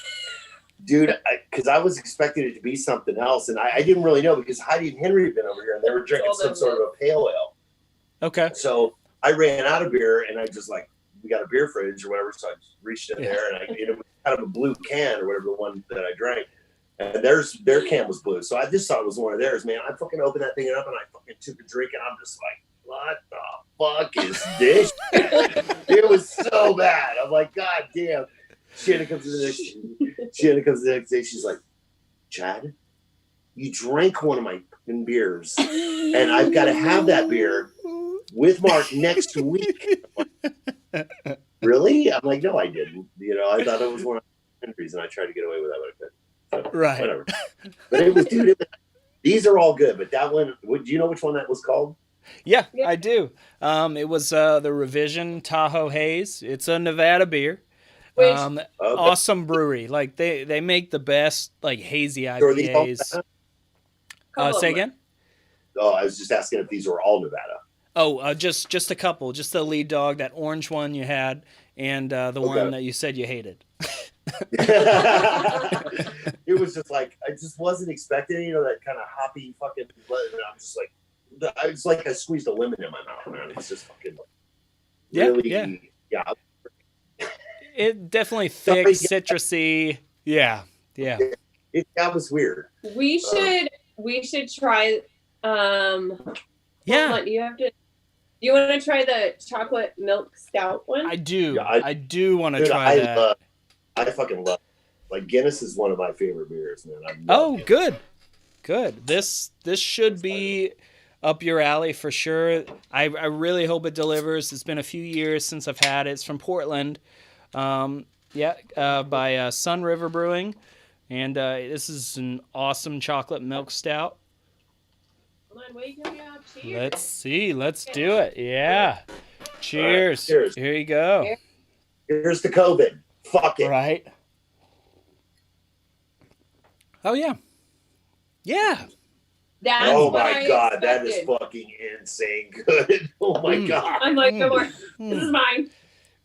[SPEAKER 3] dude, because I was expecting it to be something else, and I didn't really know because Heidi and Henry had been over here and they were drinking some sort of a pale ale.
[SPEAKER 1] Okay.
[SPEAKER 3] So I ran out of beer, and I just like, we got a beer fridge or whatever, so I just reached in there, and it was kind of a blue can or whatever, the one that I drank, and their can was blue, so I just thought it was one of theirs, man. I fucking opened that thing up, and I fucking took a drink, and I'm just like, what the fuck is this? It was so bad. I'm like, god damn. Shannon comes the next day, she's like, Chad, you drank one of my fucking beers, and I've got to have that beer with Mark next week. Really? I'm like, no, I didn't. You know, I thought it was one of the entries, and I tried to get away with that, but I couldn't. So,
[SPEAKER 1] right.
[SPEAKER 3] Whatever. But it was, dude. These are all good, but that one. Do you know which one that was called?
[SPEAKER 1] Yeah, I do. It was the Revision Tahoe Haze. It's a Nevada beer. Awesome brewery. Like they make the best like hazy IPAs. Say again?
[SPEAKER 3] Oh, I was just asking if these were all Nevada.
[SPEAKER 1] Oh, just a couple. Just the lead dog, that orange one you had, and the one that you said you hated.
[SPEAKER 3] It was just like, I just wasn't expecting, you know, that kind of hoppy fucking. I'm just like, it's like I squeezed a lemon in my mouth, man. It's just fucking really, yeah.
[SPEAKER 1] It definitely thick, citrusy. Yeah.
[SPEAKER 3] That was weird.
[SPEAKER 2] We should try.
[SPEAKER 1] Yeah.
[SPEAKER 2] On, you have to. Do you want to try the chocolate milk stout one?
[SPEAKER 1] I do.
[SPEAKER 3] Yeah,
[SPEAKER 1] I do want to try that.
[SPEAKER 3] I fucking love it. Like Guinness is one of my favorite beers, man. I love
[SPEAKER 1] Oh, good. This should be up your alley for sure. I really hope it delivers. It's been a few years since I've had it. It's from Portland. By Sun River Brewing, and this is an awesome chocolate milk stout.
[SPEAKER 2] Hold on, wait, cheers.
[SPEAKER 1] Let's see. Let's do it. Yeah. Cheers.
[SPEAKER 3] Right, cheers.
[SPEAKER 1] Here you go.
[SPEAKER 3] Here's to COVID. Fuck it.
[SPEAKER 1] Right. Oh yeah. Yeah.
[SPEAKER 2] That's
[SPEAKER 3] Oh
[SPEAKER 2] what
[SPEAKER 3] my
[SPEAKER 2] I
[SPEAKER 3] god, that is
[SPEAKER 2] expected.
[SPEAKER 3] fucking insane good. Oh my god.
[SPEAKER 2] I'm like, no more. This is mine.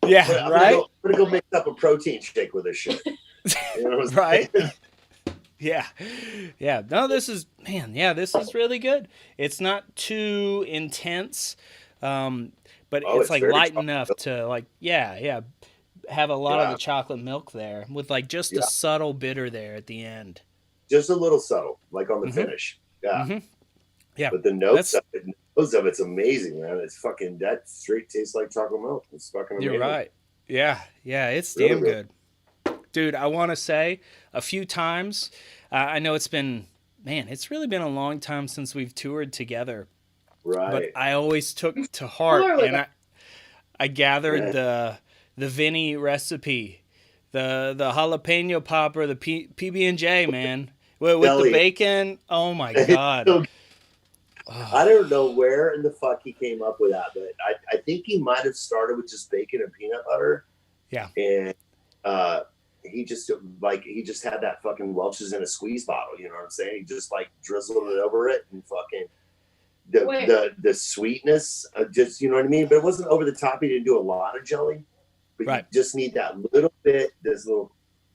[SPEAKER 1] Yeah.
[SPEAKER 3] I'm
[SPEAKER 1] Right.
[SPEAKER 3] gonna go make up a protein shake with this shit. You know what I'm
[SPEAKER 1] Right.
[SPEAKER 3] saying?
[SPEAKER 1] Yeah. No, this is this is really good. It's not too intense, but it's like
[SPEAKER 3] very
[SPEAKER 1] light
[SPEAKER 3] chocolate.
[SPEAKER 1] enough to have a lot of
[SPEAKER 3] Yeah.
[SPEAKER 1] the chocolate milk there with like just a subtle bitter there at the end.
[SPEAKER 3] Just a little subtle, like on the
[SPEAKER 1] Mhm.
[SPEAKER 3] finish. Yeah.
[SPEAKER 1] Mhm. Yeah.
[SPEAKER 3] But the notes of it's amazing, man. It's fucking that straight tastes like chocolate milk. It's fucking amazing.
[SPEAKER 1] You're right. Yeah. It's
[SPEAKER 3] Really
[SPEAKER 1] damn
[SPEAKER 3] good.
[SPEAKER 1] good. Dude, I want to say a few times, I know it's really been a long time since we've toured together,
[SPEAKER 3] Right.
[SPEAKER 1] but I always took to heart and I gathered the Vinny recipe, the jalapeno popper, the PB&J, man, with the bacon. Oh my god!
[SPEAKER 3] I don't know where in the fuck he came up with that, but I think he might have started with just bacon and peanut butter.
[SPEAKER 1] Yeah.
[SPEAKER 3] And he just had that fucking Welch's in a squeeze bottle. You know what I'm saying? He just like drizzled it over it and fucking the sweetness, just, you know what I mean? But it wasn't over the top. He didn't do a lot of jelly, but you just need that little bit, this little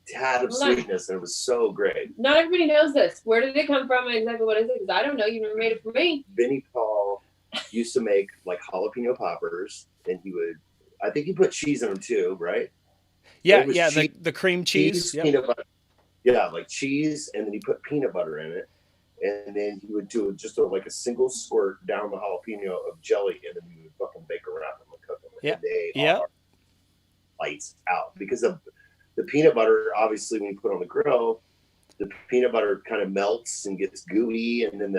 [SPEAKER 3] tad of sweetness, and it was so great.
[SPEAKER 2] Not everybody knows this. Where did it come from and exactly what is it? Because I don't know. You never made it for me.
[SPEAKER 3] Vinnie Paul used to make like jalapeno poppers, and I think he put cheese in them too, right?
[SPEAKER 1] Yeah, the cream cheese.
[SPEAKER 3] Peanut butter. Yeah, like cheese, and then he put peanut butter in it, and then he would do just like a single squirt down the jalapeno of jelly, and then he would fucking bake around them and cook them.
[SPEAKER 1] Yeah.
[SPEAKER 3] They are lights out, because of the peanut butter. Obviously, when you put it on the grill, the peanut butter kind of melts and gets gooey, and then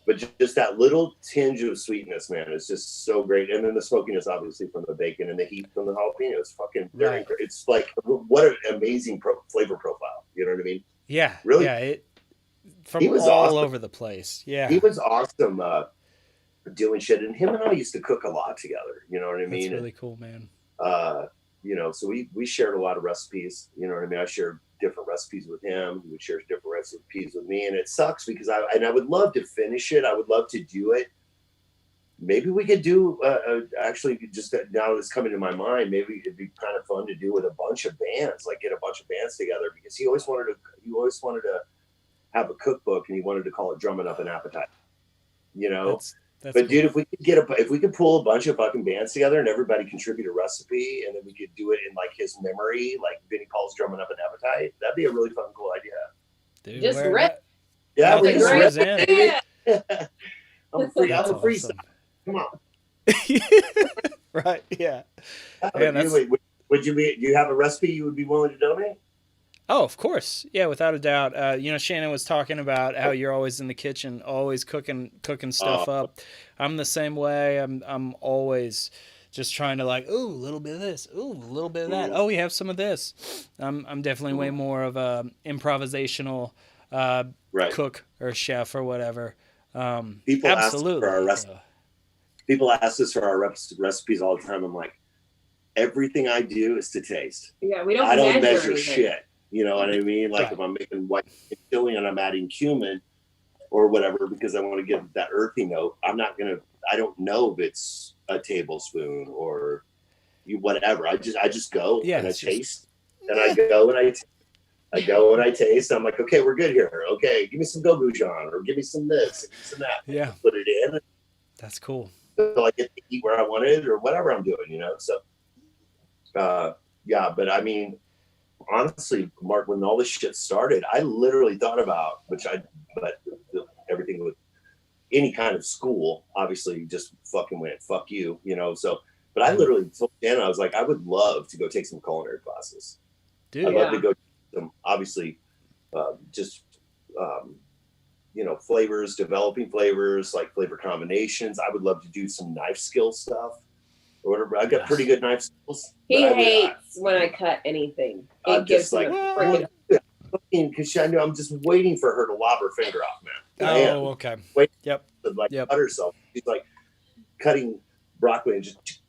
[SPEAKER 3] but just that little tinge of sweetness, man, is just so great. And then the smokiness, obviously, from the bacon and the heat from the jalapeno is fucking very great. It's like, what an amazing flavor profile. You know what I mean?
[SPEAKER 1] Yeah.
[SPEAKER 3] Really?
[SPEAKER 1] Yeah.
[SPEAKER 3] He was
[SPEAKER 1] all
[SPEAKER 3] awesome.
[SPEAKER 1] over the place. Yeah.
[SPEAKER 3] He was awesome doing shit. And him and I used to cook a lot together. You know what I mean?
[SPEAKER 1] That's really cool, man.
[SPEAKER 3] So we shared a lot of recipes. You know what I mean? I shared different recipes with him. He would share different recipes with me, and it sucks because I would love to finish it. I would love to do it. Maybe we could do actually, just now it's coming to my mind. Maybe it'd be kind of fun to do with a bunch of bands, like get a bunch of bands together, because he always wanted to have a cookbook, and he wanted to call it Drumming Up an Appetite. You know. But cool. Dude, if we could pull a bunch of fucking bands together and everybody contribute a recipe, and then we could do it in like his memory, like Vinnie Paul's Drumming Up an Appetite, that'd be a really fun, cool idea.
[SPEAKER 1] Dude,
[SPEAKER 2] just rip.
[SPEAKER 3] Yeah,
[SPEAKER 1] we're just in.
[SPEAKER 3] I'm a free side. Come on.
[SPEAKER 1] Right? Yeah.
[SPEAKER 3] Would you be? Do you have a recipe you would be willing to donate?
[SPEAKER 1] Oh, of course. Yeah, without a doubt. Shannon was talking about how you're always in the kitchen, always cooking stuff up. I'm the same way. I'm always just trying to like, ooh, a little bit of this, ooh, a little bit of that. Oh, we have some of this. I'm definitely way more of a improvisational cook or chef or whatever.
[SPEAKER 3] People
[SPEAKER 1] absolutely.
[SPEAKER 3] People ask us for our recipes all the time. I'm like, everything I do is to taste.
[SPEAKER 2] Yeah,
[SPEAKER 3] I don't measure shit. You know what I mean? Like if I'm making white chili and I'm adding cumin or whatever because I want to give that earthy note, I don't know if it's a tablespoon or whatever. I just go and I taste. And I go and I taste. I'm like, okay, we're good here. Okay, give me some go bouillon or give me some this, give me some that.
[SPEAKER 1] Yeah.
[SPEAKER 3] Put it in.
[SPEAKER 1] That's cool.
[SPEAKER 3] So I get to eat where I want it or whatever I'm doing, you know? So, but I mean, honestly, Mark, when all this shit started, I literally thought about, everything with any kind of school. Obviously, just fucking went fuck you, So, but I literally told Shannon, I was like, I would love to go take some culinary classes.
[SPEAKER 1] Dude,
[SPEAKER 3] I'd love to go some, obviously, just flavors, developing flavors, like flavor combinations. I would love to do some knife skill stuff or whatever. I've got pretty good knife skills.
[SPEAKER 2] He hates when I cut anything. It gives him freaking.
[SPEAKER 3] Because I know I'm just waiting for her to lob her finger off, man.
[SPEAKER 1] Oh, okay.
[SPEAKER 3] Wait,
[SPEAKER 1] yep.
[SPEAKER 3] To cut herself. She's like cutting broccoli and just.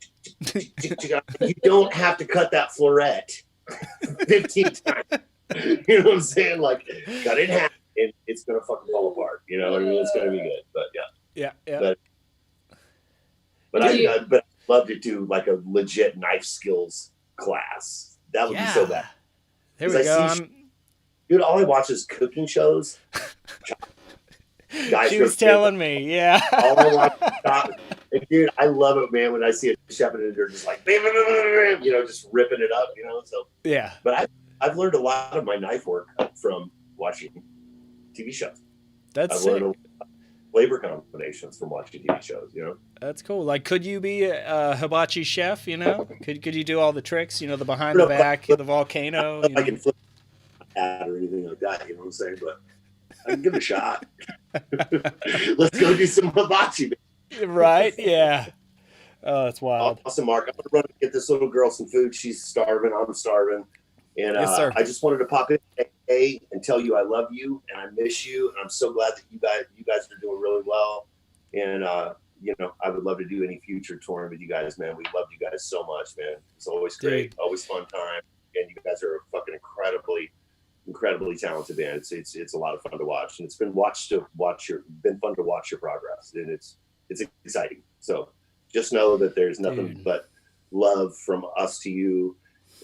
[SPEAKER 3] You don't have to cut that floret 15 times. You know what I'm saying? Like, cut it in half, and it's gonna fucking fall apart. You know what I mean? It's gonna be good. But
[SPEAKER 1] yeah.
[SPEAKER 3] But I'd love to do like a legit knife skills class. That would be so bad.
[SPEAKER 1] There we go.
[SPEAKER 3] Dude, all I watch is cooking shows.
[SPEAKER 1] She was telling me,
[SPEAKER 3] all I watch is dude, I love it, man, when I see a chef and they're just like, just ripping it up, So
[SPEAKER 1] yeah.
[SPEAKER 3] But I've learned a lot of my knife work from watching TV shows. I've learned a lot of flavor combinations from watching TV shows,
[SPEAKER 1] That's cool. Like, could you be a hibachi chef? Could you do all the tricks? The behind the back, the volcano.
[SPEAKER 3] I can flip a hat or anything like that. You know what I'm saying? But I can give it a shot. Let's go do some hibachi.
[SPEAKER 1] Right? Yeah. Oh, that's wild.
[SPEAKER 3] Awesome, Mark. I'm gonna run and get this little girl some food. She's starving. I'm starving. And
[SPEAKER 1] yes, sir.
[SPEAKER 3] I just wanted to pop in today and tell you I love you and I miss you. And I'm so glad that you guys are doing really well. And I would love to do any future touring with you guys, man. We love you guys so much, man. It's always great, always fun time. And you guys are a fucking incredibly talented band. It's a lot of fun to watch, and it's been fun to watch your progress, and it's exciting. So just know that there's nothing but love from us to you,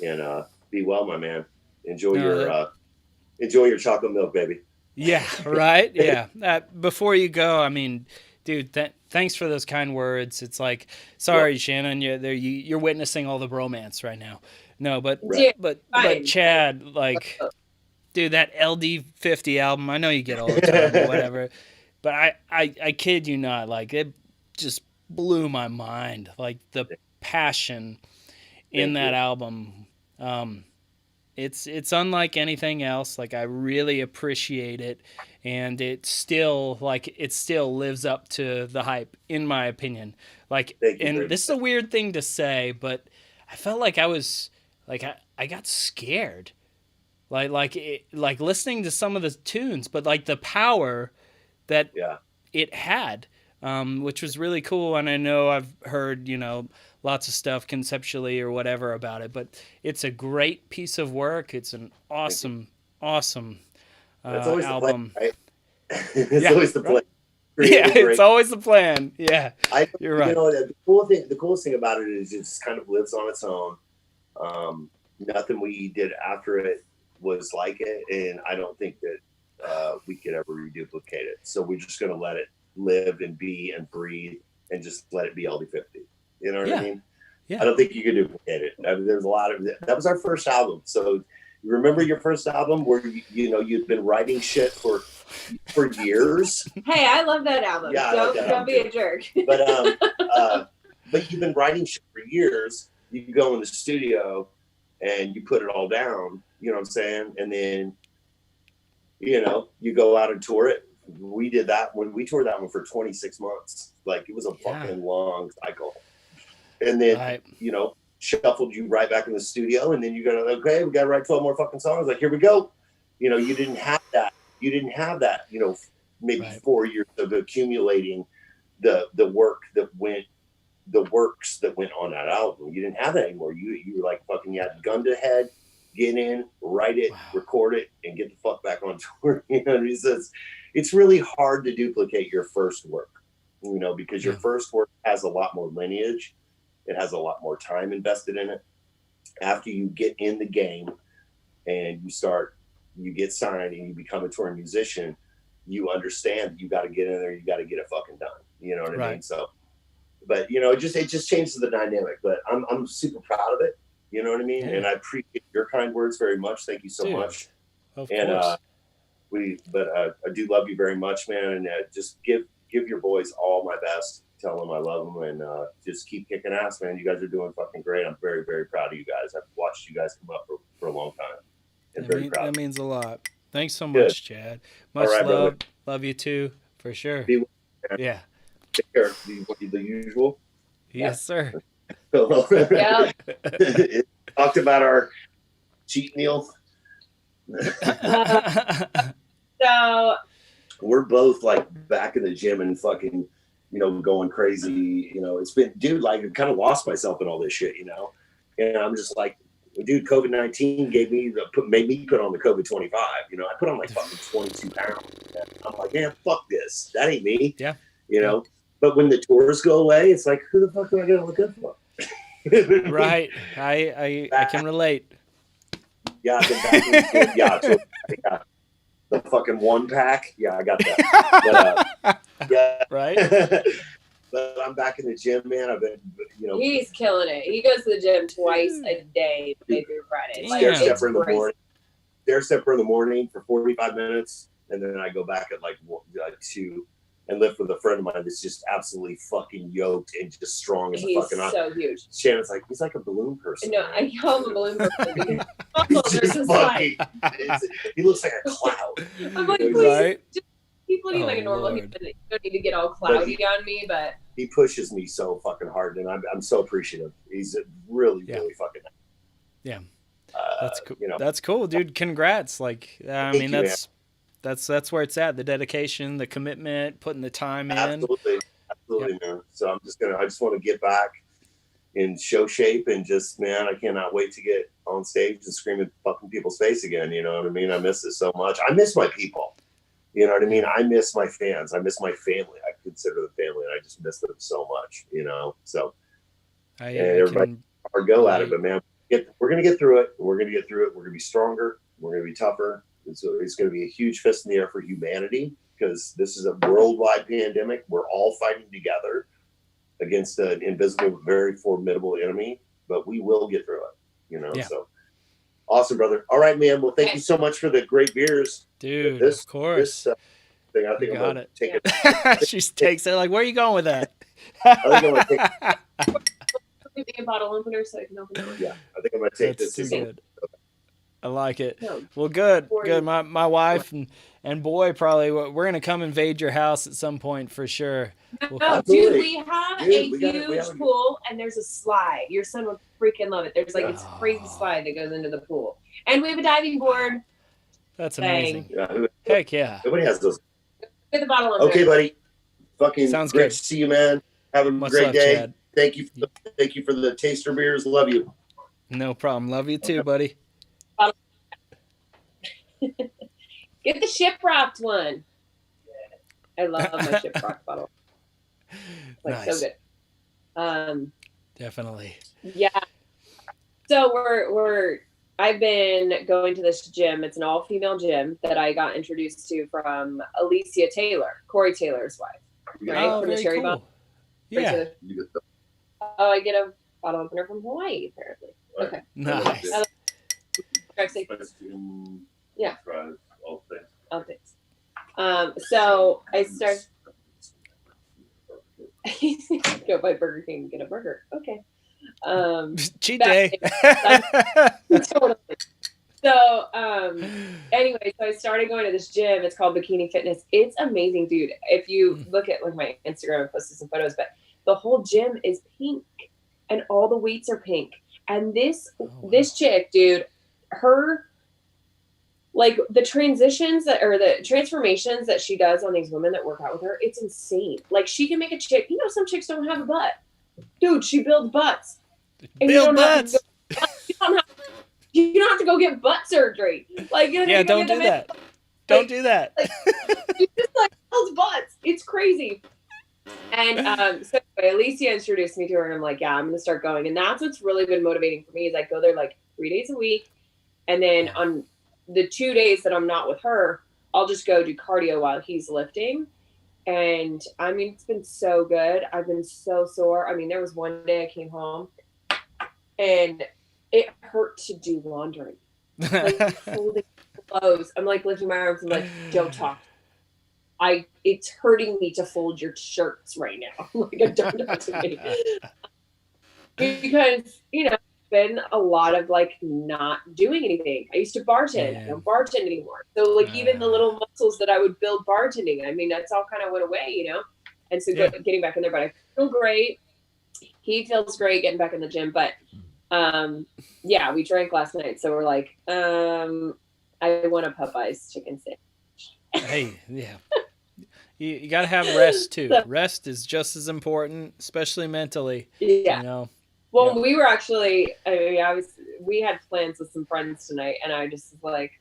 [SPEAKER 3] and be well, my man. Enjoy your chocolate milk, baby.
[SPEAKER 1] Yeah, right. Yeah. Before you go, I mean, dude, thanks for those kind words. It's like, sorry, Shannon, you're witnessing all the bromance right now. No, but Chad, like, dude, that LD50 album, I know you get all the time or whatever, but I kid you not, like, it just blew my mind. Like, the passion in that album, it's unlike anything else. Like, I really appreciate it, and it still lives up to the hype, in my opinion. Like, and this is a weird thing to say, but I felt like I was, like, I got scared. Like listening to some of the tunes, but like the power that it had, which was really cool. And I know I've heard, lots of stuff conceptually or whatever about it, but it's a great piece of work. It's an awesome album.
[SPEAKER 3] The plan, right? It's always the plan.
[SPEAKER 1] It's always the plan. Yeah, you're right.
[SPEAKER 3] The coolest thing about it is it just kind of lives on its own. Nothing we did after it was like it, and I don't think that we could ever reduplicate it. So we're just going to let it live and be and breathe and just let it be LD50. You know what I mean? Yeah. I don't think you could duplicate it. I mean, there's a lot of that was our first album. So you remember your first album where you'd been writing shit for years.
[SPEAKER 2] Hey, I love that album. Yeah, don't be a jerk.
[SPEAKER 3] But you've been writing shit for years. You go in the studio and you put it all down, you know what I'm saying? And then, you go out and tour it. We did that when we toured that one for 26 months. Like, it was a fucking long cycle. And then, shuffled you right back in the studio. And then you go, okay, we got to write 12 more fucking songs. Like, here we go. You didn't have that. You didn't have that, maybe 4 years of accumulating the works that went on that album. You didn't have that anymore. You were like fucking, you had gun to head, get in, write it, record it, and get the fuck back on tour. It's really hard to duplicate your first work, because your first work has a lot more lineage. It has a lot more time invested in it. After you get in the game and you get signed and you become a touring musician, you understand that you got to get in there, you got to get it fucking done. You know what I mean? So, but it just changes the dynamic. But I'm super proud of it. You know what I mean? Yeah. And I appreciate your kind words very much. Thank you so much.
[SPEAKER 1] Of course.
[SPEAKER 3] I do love you very much, man. And just give give your boys all my best. Tell them I love them, and just keep kicking ass, man. You guys are doing fucking great. I'm very, very proud of you guys. I've watched you guys come up for a long time, and very proud.
[SPEAKER 1] That means a lot. Thanks so
[SPEAKER 3] Good.
[SPEAKER 1] much, Chad. Much
[SPEAKER 3] All right,
[SPEAKER 1] love.
[SPEAKER 3] brother.
[SPEAKER 1] Love you too, for sure.
[SPEAKER 3] Be well, man.
[SPEAKER 1] Yeah.
[SPEAKER 3] Take care. The usual.
[SPEAKER 1] Yes, sir.
[SPEAKER 2] Yeah.
[SPEAKER 3] Talked about our cheat meal.
[SPEAKER 2] So
[SPEAKER 3] We're both like back in the gym and fucking, going crazy. It's been, dude, like I kind of lost myself in all this shit, and I'm just like, dude, COVID-19 made me put on the COVID 25. I put on like fucking 22 pounds. And I'm like, man, fuck this. That ain't me.
[SPEAKER 1] Yeah.
[SPEAKER 3] But when the tours go away, it's like, who the fuck am I gonna look good for?
[SPEAKER 1] Right. I can relate.
[SPEAKER 3] Yeah, yeah. The fucking 1-pack. Yeah, I got that. But, yeah.
[SPEAKER 1] Right.
[SPEAKER 3] But I'm back in the gym, man. I've been,
[SPEAKER 2] he's killing it. He goes to the gym twice a day, Monday through Friday.
[SPEAKER 1] Damn.
[SPEAKER 3] stair stepper in the morning. Stair stepper in the morning for 45 minutes, and then I go back at like 2 and lift with a friend of mine that's just absolutely fucking yoked and just strong as a
[SPEAKER 2] He's
[SPEAKER 3] fucking.
[SPEAKER 2] so huge.
[SPEAKER 3] Shannon's like, he's like a balloon person.
[SPEAKER 2] No, I call him a balloon person because
[SPEAKER 3] He's
[SPEAKER 2] there's
[SPEAKER 3] just
[SPEAKER 2] this like,
[SPEAKER 3] he looks like a cloud.
[SPEAKER 2] I'm like, please,
[SPEAKER 1] Right.
[SPEAKER 2] just, people need like a normal
[SPEAKER 1] Lord.
[SPEAKER 2] human. You don't need to get all cloudy on me, but
[SPEAKER 3] He pushes me so fucking hard, and I'm so appreciative. He's really, really fucking.
[SPEAKER 1] Yeah. That's cool.
[SPEAKER 3] You know.
[SPEAKER 1] That's cool, dude. Congrats. Like, I mean,
[SPEAKER 3] you,
[SPEAKER 1] that's where it's at. The dedication, the commitment, putting the time in.
[SPEAKER 3] Absolutely, man. So I just want to get back in show shape, and just, man, I cannot wait to get on stage and scream in fucking people's face again. You know what I mean? I miss it so much. I miss my people. You know what I mean? I miss my fans. I miss my family. I consider them family, and I just miss them so much. So everybody our go at it, but man, we're gonna get through it. We're gonna get through it. We're gonna be stronger. We're gonna be tougher. It's going to be a huge fist in the air for humanity, because this is a worldwide pandemic. We're all fighting together against an invisible, very formidable enemy, but we will get through it, So awesome, brother. All right, man. Well, thank you so much for the great beers.
[SPEAKER 1] Dude, of course.
[SPEAKER 3] This thing, I think I'm going to take it.
[SPEAKER 1] She takes it like, where are you going with that?
[SPEAKER 3] I think I'm going to take
[SPEAKER 2] give me a bottle opener so I can open it.
[SPEAKER 3] Yeah, I think I'm going to take
[SPEAKER 1] That's
[SPEAKER 3] this.
[SPEAKER 1] too good. I like it.
[SPEAKER 2] No.
[SPEAKER 1] Well, good. My wife and boy, probably we're gonna come invade your house at some point for sure.
[SPEAKER 2] No, dude, we have a huge pool, and there's a slide. Your son would freaking love it. There's like this crazy slide that goes into the pool, and we have a diving board.
[SPEAKER 1] That's amazing.
[SPEAKER 3] Yeah,
[SPEAKER 1] heck yeah.
[SPEAKER 3] Nobody has those.
[SPEAKER 2] Get the bottle.
[SPEAKER 3] Okay, buddy. Fucking
[SPEAKER 1] sounds
[SPEAKER 3] great
[SPEAKER 1] good.
[SPEAKER 3] to see you, man. Have a great day. Chad. Thank you for the taster beers. Love you.
[SPEAKER 1] No problem. Love you too, buddy.
[SPEAKER 2] Get the ship-rocked one. I love my ship-rocked bottle. It's like
[SPEAKER 1] nice.
[SPEAKER 2] So good.
[SPEAKER 1] Definitely.
[SPEAKER 2] Yeah. So I've been going to this gym. It's an all-female gym that I got introduced to from Alicia Taylor, Corey Taylor's wife. Right?
[SPEAKER 1] Oh,
[SPEAKER 2] from the
[SPEAKER 1] very
[SPEAKER 2] Cherry
[SPEAKER 1] cool.
[SPEAKER 2] Bomb.
[SPEAKER 1] Yeah.
[SPEAKER 2] Oh, I get a bottle opener from Hawaii, apparently. Okay.
[SPEAKER 1] Nice.
[SPEAKER 2] Yeah.
[SPEAKER 3] All things.
[SPEAKER 2] So I start go by Burger King and get a burger. Okay.
[SPEAKER 1] Cheat day.
[SPEAKER 2] Totally. So anyway, so I started going to this gym. It's called Bikini Fitness. It's amazing, dude. If you look at like my Instagram, I posted some photos, but the whole gym is pink and all the weights are pink. And this chick, dude, her like the transformations that she does on these women that work out with her, it's insane. Like she can make a chick, some chicks don't have a butt. Dude, she builds butts. And
[SPEAKER 1] build butts.
[SPEAKER 2] You don't have to go get butt surgery. Like,
[SPEAKER 1] don't do that. Don't do that.
[SPEAKER 2] Like, you just like build butts. It's crazy. And so Alicia introduced me to her, and I'm like, yeah, I'm gonna start going. And that's what's really been motivating for me is I go there like 3 days a week, and then on the 2 days that I'm not with her, I'll just go do cardio while he's lifting. And I mean, it's been so good. I've been so sore. I mean, there was one day I came home and it hurt to do laundry. Like folding clothes. I'm like lifting my arms and like, don't talk. it's hurting me to fold your shirts right now. Like, I don't know what to do. Because, been a lot of like not doing anything. I used to bartend. I don't bartend anymore. So like even the little muscles that I would build bartending, I mean, that's all kind of went away, And so getting back in there, but I feel great. He feels great getting back in the gym, but yeah, we drank last night, so we're like, I want a Popeyes chicken sandwich.
[SPEAKER 1] Hey, yeah. You got to have rest too. Rest is just as important, especially mentally.
[SPEAKER 2] Yeah. Well, we were actually, we had plans with some friends tonight, and I just was like,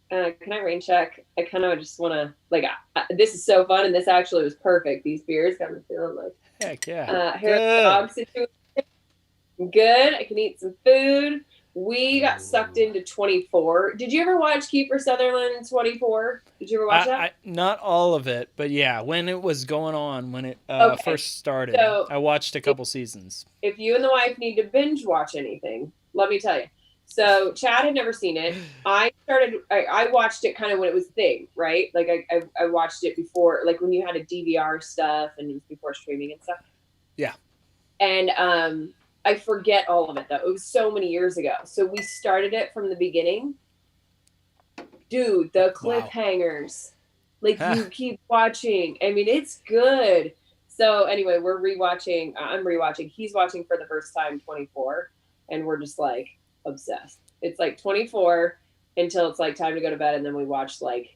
[SPEAKER 2] can I rain check? I kind of just want to, like, this is so fun, and this actually was perfect. These beers got me feeling like,
[SPEAKER 1] heck yeah.
[SPEAKER 2] Here at the dog situation. Good. I can eat some food. We got sucked into 24. Did you ever watch Kiefer Sutherland 24? Did you ever watch that?
[SPEAKER 1] Not all of it, but yeah, when it was going on, when it first started,
[SPEAKER 2] so
[SPEAKER 1] I watched a couple seasons.
[SPEAKER 2] If you and the wife need to binge watch anything, let me tell you. So Chad had never seen it. I watched it kind of when it was a thing, right? Like I watched it before, like when you had a DVR stuff and it was before streaming and stuff.
[SPEAKER 1] Yeah.
[SPEAKER 2] And I forget all of it though. It was so many years ago. So we started it from the beginning. Dude, the cliffhangers. Wow. Like you keep watching. I mean, it's good. So anyway, we're rewatching. I'm rewatching. He's watching for the first time 24. And we're just like obsessed. It's like 24 until it's like time to go to bed. And then we watch like,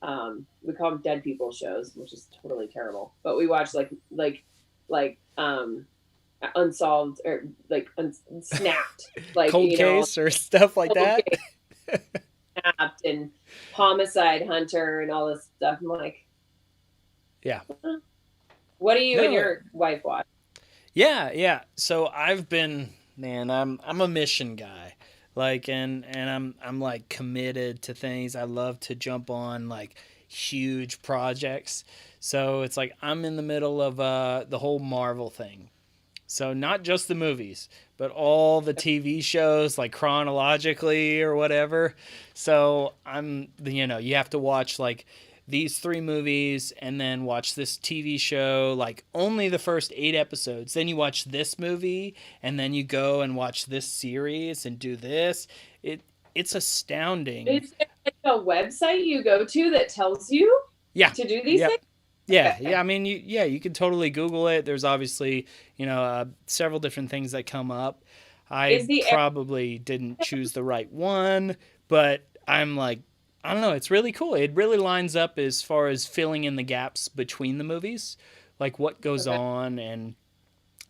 [SPEAKER 2] we call them dead people shows, which is totally terrible. But we watch like unsolved or like snapped, like
[SPEAKER 1] cold case or stuff like that.
[SPEAKER 2] Snapped and Homicide Hunter and all this stuff. I'm like,
[SPEAKER 1] yeah.
[SPEAKER 2] What do you and your wife watch?
[SPEAKER 1] Yeah. So I've been, man, I'm a mission guy. Like, and I'm like committed to things. I love to jump on like huge projects. So it's like I'm in the middle of the whole Marvel thing. So not just the movies, but all the TV shows, like chronologically or whatever. So you have to watch like these 3 movies and then watch this TV show, like only the first 8 episodes. Then you watch this movie and then you go and watch this series and do this. It's astounding.
[SPEAKER 2] Is there like a website you go to that tells you to do these things?
[SPEAKER 1] Yeah. I mean, you can totally Google it. There's obviously, several different things that come up. I probably didn't choose the right one, but I'm like, I don't know. It's really cool. It really lines up as far as filling in the gaps between the movies, like what goes on and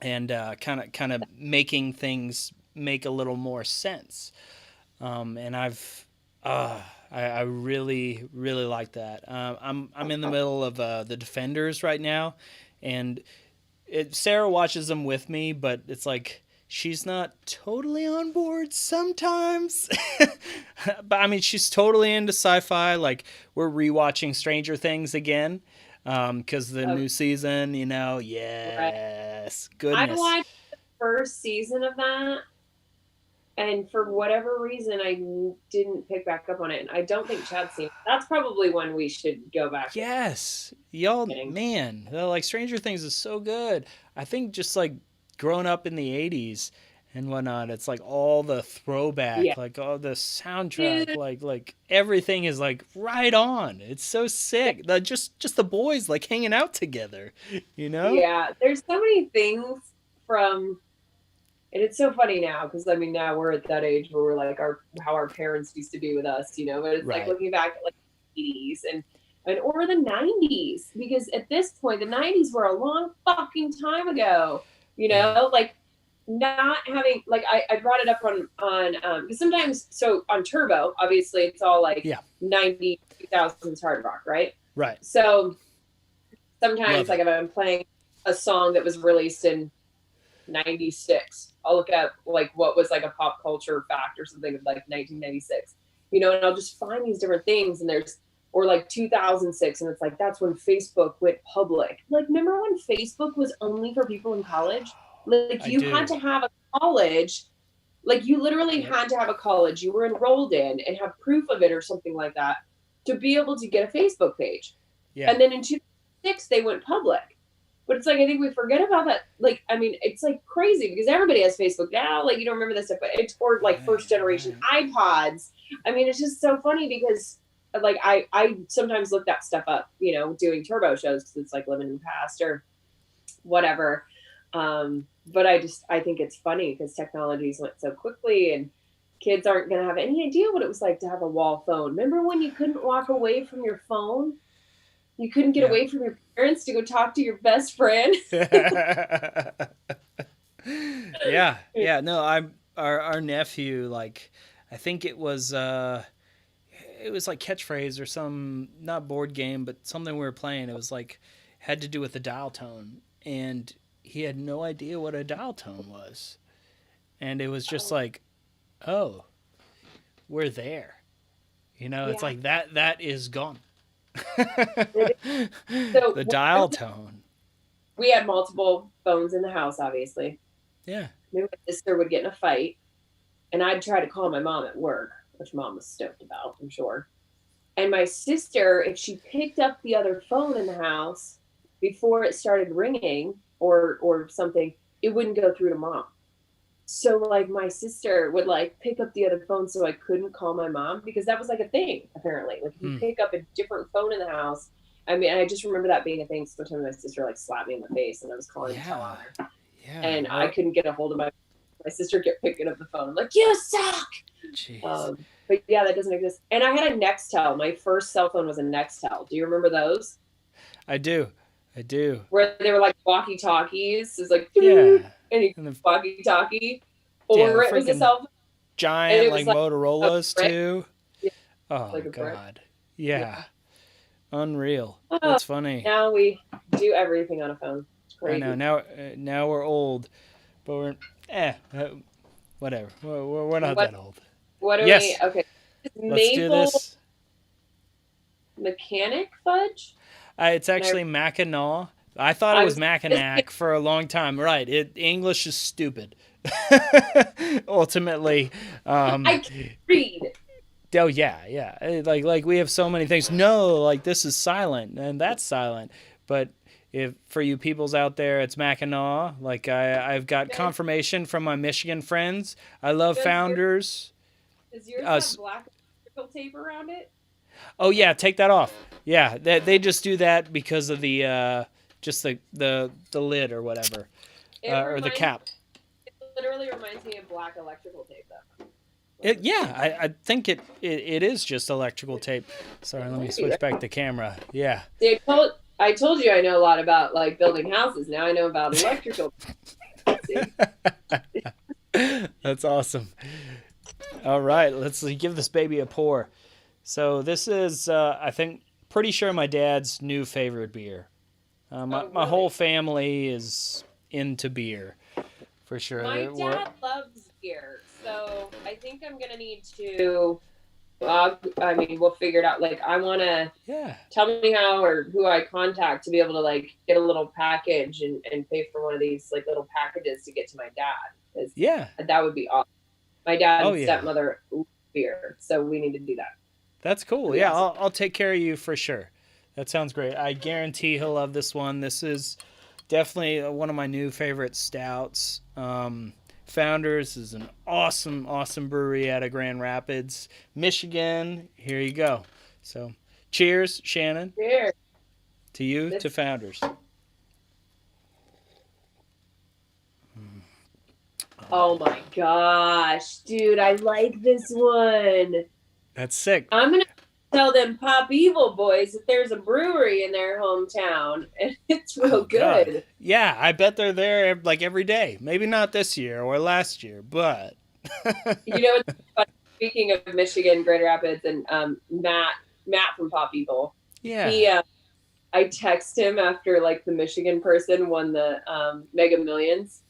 [SPEAKER 1] kind of making things make a little more sense. And I really, really like that. I'm in the middle of the Defenders right now, and Sarah watches them with me, but it's like she's not totally on board sometimes. But I mean, she's totally into sci-fi. Like we're rewatching Stranger Things again because the new season. Yes, goodness.
[SPEAKER 2] I watched the first season of that. And for whatever reason, I didn't pick back up on it. And I don't think Chad's seen it. That's probably when we should go back.
[SPEAKER 1] Yes. Y'all, man, like Stranger Things is so good. I think just like growing up in the 80s and whatnot, it's like all the throwback, like all the soundtrack, like everything is like right on. It's so sick. Just the boys like hanging out together,
[SPEAKER 2] Yeah, there's so many things from... And it's so funny now because I mean now we're at that age where we're like how our parents used to be with us, but it's like looking back at like the 80s and or the 90s, because at this point the 90s were a long fucking time ago, like not having like I brought it up on because sometimes so on Turbo obviously it's all like 90s 2000s hard rock, right? So sometimes like if I'm playing a song that was released in 96, I'll look at like what was like a pop culture fact or something of like 1996, and I'll just find these different things, and or like 2006, and it's like that's when Facebook went public. Like remember when Facebook was only for people in college? Like you had to have a college, like you literally had to have a college you were enrolled in and have proof of it or something like that to be able to get a Facebook page.
[SPEAKER 1] Yeah.
[SPEAKER 2] And then in 2006, they went public. But it's like, I think we forget about that. Like, I mean, it's like crazy because everybody has Facebook now. Like, you don't remember this stuff, but it's for like first generation iPods. I mean, it's just so funny because like I sometimes look that stuff up, you know, doing turbo shows because it's like living in the past or whatever. But I think it's funny because technologies went so quickly and kids aren't going to have any idea what it was like to have a wall phone. Remember when you couldn't walk away from your phone? You couldn't get away from your parents to go talk to your best friend.
[SPEAKER 1] Yeah. No, our nephew, like, I think it was like catchphrase or some, not board game, but something we were playing. It was like, had to do with the dial tone. And he had no idea what a dial tone was. And it was just like, oh, we're there. You know, it's like that is gone.
[SPEAKER 2] So
[SPEAKER 1] the dial tone.
[SPEAKER 2] We had multiple phones in the house, obviously.
[SPEAKER 1] Yeah.
[SPEAKER 2] Maybe my sister would get in a fight, and I'd try to call my mom at work, which mom was stoked about, I'm sure. And my sister, if she picked up the other phone in the house before it started ringing or something, it wouldn't go through to mom. So like my sister would like pick up the other phone so I couldn't call my mom because that was like a thing apparently. Like if you pick up a different phone in the house. I mean, I just remember that being a thing. Sometimes my sister like slapped me in the face and I was calling her. Yeah. And I couldn't get a hold of my sister kept picking up the phone. I'm like, you suck.
[SPEAKER 1] Jeez.
[SPEAKER 2] But yeah, that doesn't exist. And I had a Nextel. My first cell phone was a Nextel. Do you remember those?
[SPEAKER 1] I do.
[SPEAKER 2] Where they were like walkie-talkies. It was like, and you walkie-talkie. Or it was a cell phone.
[SPEAKER 1] Giant, like Motorola's too.
[SPEAKER 2] Yeah.
[SPEAKER 1] Oh, like God. Yeah. Unreal.
[SPEAKER 2] Oh,
[SPEAKER 1] that's funny.
[SPEAKER 2] Now we do everything on a phone. It's crazy.
[SPEAKER 1] I know. Now we're old, but we're whatever. We're not that old.
[SPEAKER 2] What are we? Okay.
[SPEAKER 1] Let's do this.
[SPEAKER 2] Mechanic fudge?
[SPEAKER 1] It's actually Mackinac. I thought it was Mackinac for a long time. Right. English is stupid. Ultimately.
[SPEAKER 2] I can't read.
[SPEAKER 1] Oh, yeah. Like we have so many things. No, like this is silent and that's silent. But if for you peoples out there, it's Mackinac. Like I've got confirmation from my Michigan friends. I love Founders.
[SPEAKER 2] Does yours have black electrical tape around it?
[SPEAKER 1] Oh yeah, take that off. Yeah, they just do that because of the just the lid or whatever, or the cap.
[SPEAKER 2] It literally reminds me of black electrical tape, though.
[SPEAKER 1] I think it is just electrical tape. Sorry, let me switch back the camera. Yeah.
[SPEAKER 2] See, I told you I know a lot about like building houses. Now I know about electrical.
[SPEAKER 1] That's awesome. All right, let's give this baby a pour. So this is, I think, pretty sure my dad's new favorite beer. My whole family is into beer, for sure.
[SPEAKER 2] My dad loves beer, so I think I'm gonna need to. I mean, we'll figure it out. Like, I want to.
[SPEAKER 1] Yeah.
[SPEAKER 2] Tell me how or who I contact to be able to like get a little package and pay for one of these like little packages to get to my dad.
[SPEAKER 1] Yeah.
[SPEAKER 2] That would be awesome. My dad and stepmother love beer, so we need to do that.
[SPEAKER 1] That's cool. Yeah, I'll take care of you for sure. That sounds great. I guarantee he'll love this one. This is definitely one of my new favorite stouts. Founders is an awesome brewery out of Grand Rapids, Michigan. Here you go. So, cheers, Shannon.
[SPEAKER 2] Cheers.
[SPEAKER 1] To you, to Founders.
[SPEAKER 2] Oh my gosh, dude, I like this one.
[SPEAKER 1] That's sick.
[SPEAKER 2] I'm going to tell them Pop Evil boys that there's a brewery in their hometown and it's real good.
[SPEAKER 1] God. Yeah, I bet they're there like every day. Maybe not this year or last year, but.
[SPEAKER 2] You know, it's funny, speaking of Michigan, Grand Rapids, and Matt from Pop Evil.
[SPEAKER 1] Yeah.
[SPEAKER 2] I text him after like the Michigan person won the Mega Millions.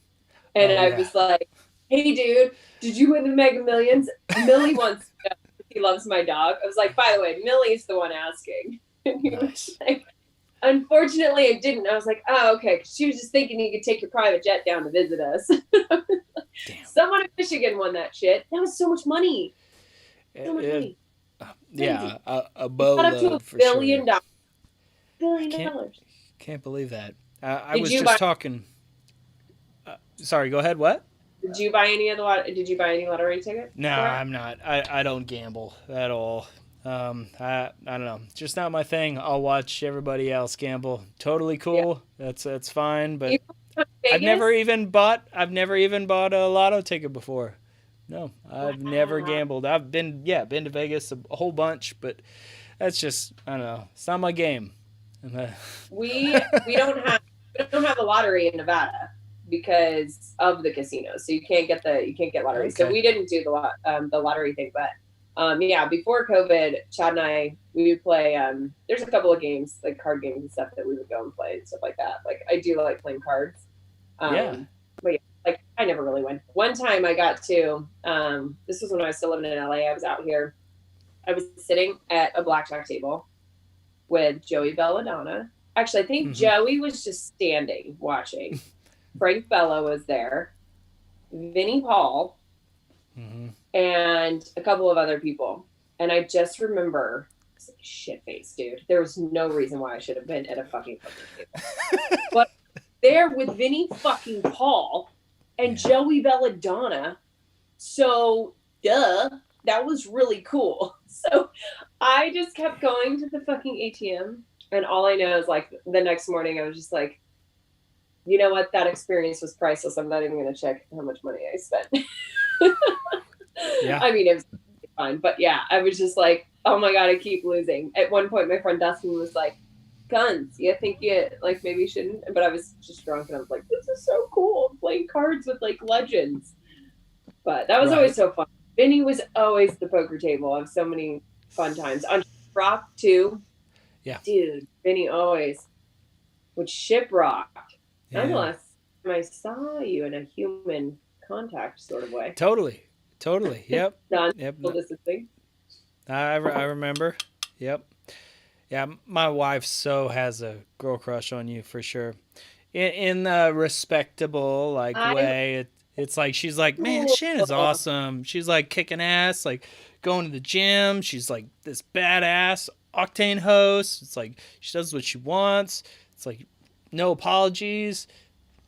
[SPEAKER 2] And I was like, hey, dude, did you win the Mega Millions? Millie wants to know if he loves my dog. I was like, by the way, Millie's the one asking. And he was like, unfortunately, I didn't. I was like, oh, okay. Because she was just thinking you could take your private jet down to visit us. Damn. Someone in Michigan won that shit. That was so much money. So much money.
[SPEAKER 1] Yeah, a
[SPEAKER 2] Got up to
[SPEAKER 1] boatload for sure. I
[SPEAKER 2] billion dollars.
[SPEAKER 1] can't believe that. I
[SPEAKER 2] Did
[SPEAKER 1] was
[SPEAKER 2] you
[SPEAKER 1] just
[SPEAKER 2] buy?
[SPEAKER 1] talking. Sorry, go ahead. What?
[SPEAKER 2] Did you buy any of the lot? Did you buy any lottery tickets
[SPEAKER 1] No,
[SPEAKER 2] for it?
[SPEAKER 1] I'm not. I don't gamble at all. I don't know. Just not my thing. I'll watch everybody else gamble. Totally
[SPEAKER 2] Yeah.
[SPEAKER 1] cool. That's fine. But
[SPEAKER 2] You come to Vegas?
[SPEAKER 1] I've never even bought a lotto ticket before. No, I've never
[SPEAKER 2] Wow.
[SPEAKER 1] gambled. I've been to Vegas a whole bunch, but that's just I don't know. It's not my game.
[SPEAKER 2] We we don't have a lottery in Nevada because of the casinos. So you can't get lottery. So
[SPEAKER 1] Okay.
[SPEAKER 2] we didn't do the lottery thing, but yeah, before COVID, Chad and we would play there's a couple of games, like card games and stuff that we would go and play and stuff like that. Like I do like playing cards.
[SPEAKER 1] Yeah.
[SPEAKER 2] But yeah, like I never really went. One time I got to this was when I was still living in LA. I was out here. I was sitting at a blackjack table with Joey Belladonna. Actually, I think Joey was just standing watching. Frank Bella was there, Vinnie Paul, and a couple of other people. And I just remember, shit face, dude. There was no reason why I should have been at a fucking table. But there with Vinnie fucking Paul and Joey Belladonna. So, duh, that was really cool. So I just kept going to the fucking ATM. And all I know is like the next morning, I was just like, you know what? That experience was priceless. I'm not even going to check how much money I spent.
[SPEAKER 1] Yeah.
[SPEAKER 2] I mean, it was fine. But yeah, I was just like, oh my God, I keep losing. At one point, my friend Dustin was like, Gunz, you think you like maybe shouldn't? But I was just drunk and I was like, this is so cool. I'm playing cards with like legends. But that was always so fun. Vinny was always the poker table. I have so many fun times. On Rock too.
[SPEAKER 1] Yeah.
[SPEAKER 2] Dude, Vinny always would shiprock.
[SPEAKER 1] Yeah.
[SPEAKER 2] And the last time I saw you in a human contact sort of way.
[SPEAKER 1] Totally. Yep.
[SPEAKER 2] Yep. Distancing.
[SPEAKER 1] I remember. Yep. Yeah, my wife has a girl crush on you for sure. In a respectable way. It's like she's like, man, Shannon's awesome. She's like kicking ass, like going to the gym. She's like this badass Octane host. It's like she does what she wants. It's like no apologies.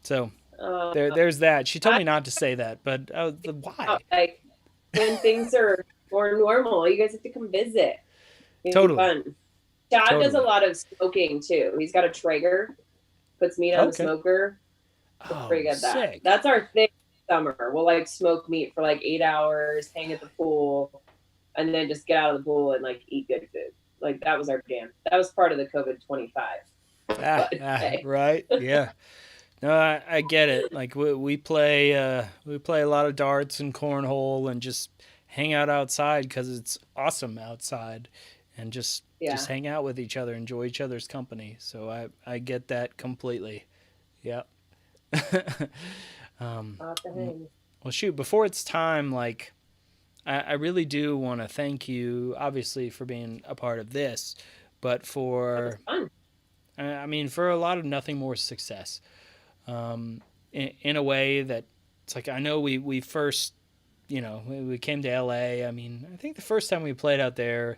[SPEAKER 1] So there's that. She told me not to say that, but why?
[SPEAKER 2] Like when things are more normal, you guys have to come visit. It's
[SPEAKER 1] Totally.
[SPEAKER 2] fun. Chad does a lot of smoking too. He's got a Traeger, puts meat on the smoker.
[SPEAKER 1] Oh,
[SPEAKER 2] pretty good.
[SPEAKER 1] sick.
[SPEAKER 2] That's our thing. Summer, we'll like smoke meat for like 8 hours, hang at the pool, and then just get out of the pool and like eat good food. Like that was our jam. That was part of the COVID 25.
[SPEAKER 1] Right? Yeah. No, I get it. Like we play a lot of darts and cornhole and just hang out outside because it's awesome outside, and just hang out with each other, enjoy each other's company. So I get that completely. Yeah. Well, shoot, before it's time, like I really do want to thank you, obviously, for being a part of this, but for for a lot of nothing more success, in a way that it's like I know we first, we came to LA. I mean, I think the first time we played out there,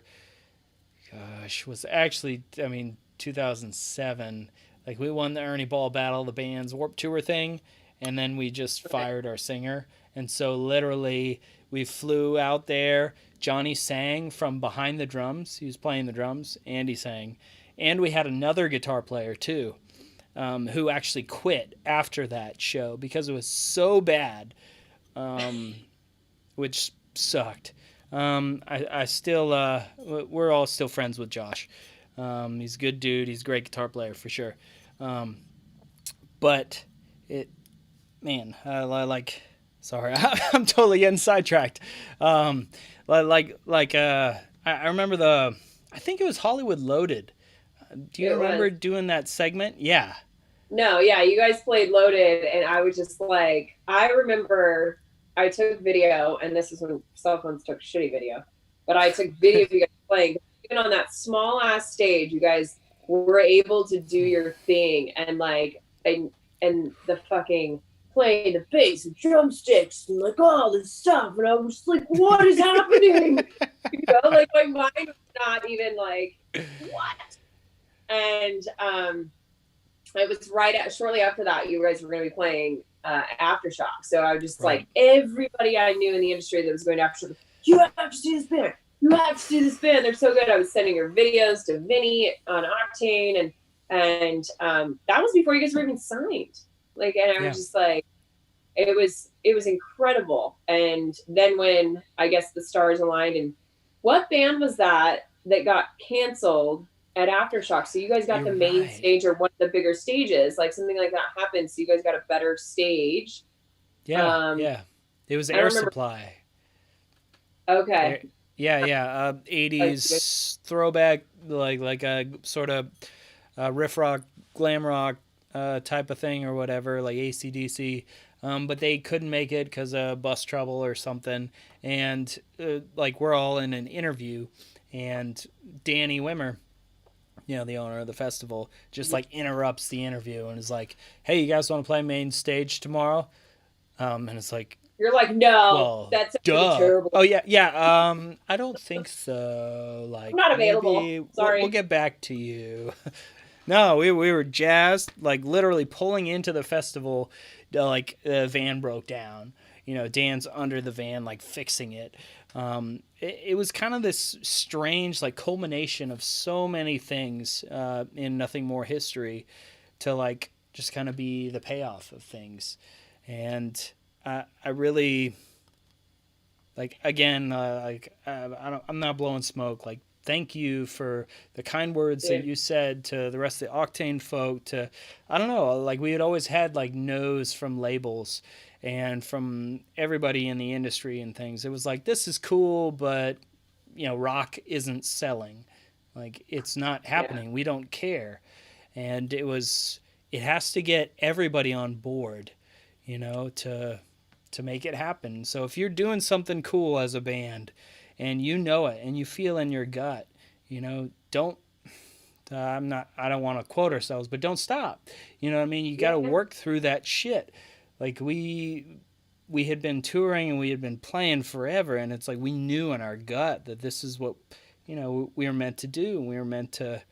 [SPEAKER 1] was actually 2007. Like we won the Ernie Ball Battle, the band's Warped Tour thing. And then we just fired our singer. And so literally we flew out there. Johnny sang from behind the drums. He was playing the drums. Andy sang. And we had another guitar player too, who actually quit after that show because it was so bad, which sucked. I still, we're all still friends with Josh. He's a good dude. He's a great guitar player for sure. But sorry, I'm totally getting sidetracked. I remember I think it was Hollywood Loaded. Do you remember doing that segment? Yeah.
[SPEAKER 2] No, yeah, you guys played Loaded, and I was just like, I remember I took video, and this is when cell phones took shitty video, but I took video of you guys playing. Even on that small ass stage, you guys were able to do your thing, and the fucking playing the bass and drumsticks and like all this stuff. And I was like, what is happening? You know, like my mind was not even like, what? And it was shortly after that, you guys were going to be playing Aftershock. So I was just like, everybody I knew in the industry that was going to Aftershock, you have to see this band. You have to see this band. They're so good. I was sending her videos to Vinny on Octane, and that was before you guys were even signed. Like, and I was just like, it was incredible. And then when I guess the stars aligned, and what band was that got canceled at Aftershock? So you guys got the main stage or one of the bigger stages, like something like that happened. So you guys got a better stage.
[SPEAKER 1] Yeah. It was Air Supply.
[SPEAKER 2] Okay.
[SPEAKER 1] 80s throwback, like a sort of riff rock, glam rock type of thing or whatever, like AC/DC. But they couldn't make it because of bus trouble or something. And like we're all in an interview, and Danny Wimmer, the owner of the festival, just like interrupts the interview and is like, "Hey, you guys want to play main stage tomorrow?" And it's like,
[SPEAKER 2] you're like, no, that's terrible.
[SPEAKER 1] Oh yeah. I don't think so. Like,
[SPEAKER 2] I'm not available. Sorry,
[SPEAKER 1] we'll get back to you. No, we were jazzed. Like literally pulling into the festival, like the van broke down. Dan's under the van, like fixing it. It was kind of this strange, like culmination of so many things in Nothing More History, to like just kind of be the payoff of things. And I really, like, again, I'm not blowing smoke. Like, thank you for the kind words that you said to the rest of the Octane folk. I don't know, like we had always had like no's from labels and from everybody in the industry and things. It was like, this is cool, but rock isn't selling. Like, it's not happening. Yeah. We don't care. And it has to get everybody on board, to make it happen. So if you're doing something cool as a band and you know it and you feel in your gut, don't I don't want to quote ourselves, but don't stop. You know what I mean? You got to work through that shit. Like we had been touring and we had been playing forever, and it's like we knew in our gut that this is what we were meant to do. We were meant to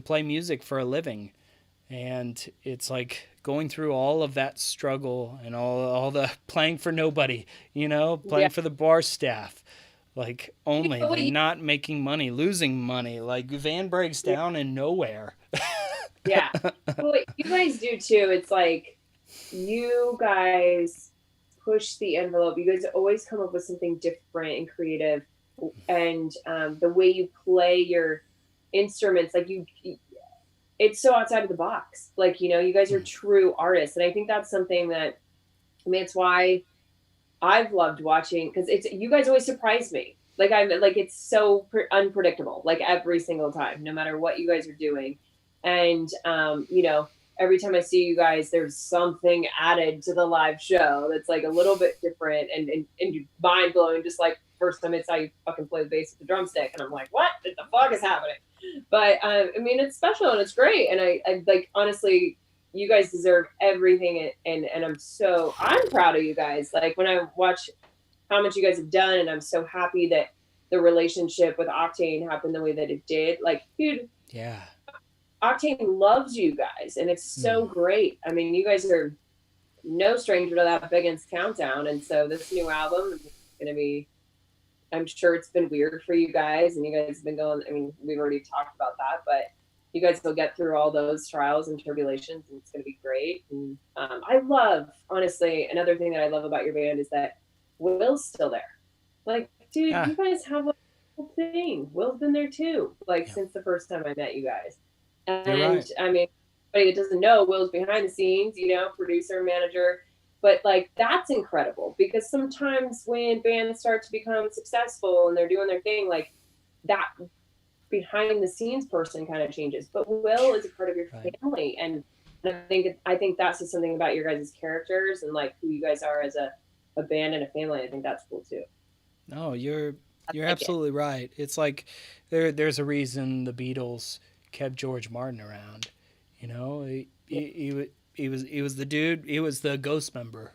[SPEAKER 1] play music for a living. And it's like going through all of that struggle and all the playing for nobody, playing for the bar staff, like only like not making money, losing money. Like van breaks down in nowhere.
[SPEAKER 2] Yeah. Well, you guys do too. It's like you guys push the envelope. You guys always come up with something different and creative. And the way you play your instruments, like it's so outside of the box. Like, you guys are true artists. And I think that's something that, it's why I've loved watching, because you guys always surprise me. Like, it's so unpredictable, like every single time, no matter what you guys are doing. And, every time I see you guys, there's something added to the live show that's like a little bit different and mind blowing. Just like first time I saw you fucking play the bass with the drumstick, and I'm like, what the fuck is happening? But it's special and it's great. And I like, honestly, you guys deserve everything. And I'm proud of you guys. Like when I watch how much you guys have done, and I'm so happy that the relationship with Octane happened the way that it did. Like, dude,
[SPEAKER 1] yeah,
[SPEAKER 2] Octane loves you guys, and it's so great. I mean, you guys are no stranger to that Big Ins Countdown. And so this new album is going to be, I'm sure it's been weird for you guys, and you guys have been going, we've already talked about that, but you guys will get through all those trials and tribulations, and it's going to be great. And I love, honestly, another thing that I love about your band is that Will's still there. Like, dude, you guys have a whole thing. Will's been there too, since the first time I met you guys. And right. Anybody that doesn't know, Will's behind the scenes, producer, manager. But that's incredible, because sometimes when bands start to become successful and they're doing their thing, like that behind the scenes person kind of changes. But Will is a part of your family, and I think that's just something about your guys' characters and like who you guys are as a band and a family. I think that's cool too.
[SPEAKER 1] No, you're absolutely right. It's like there's a reason the Beatles kept George Martin around. He he was the dude. He was the ghost member.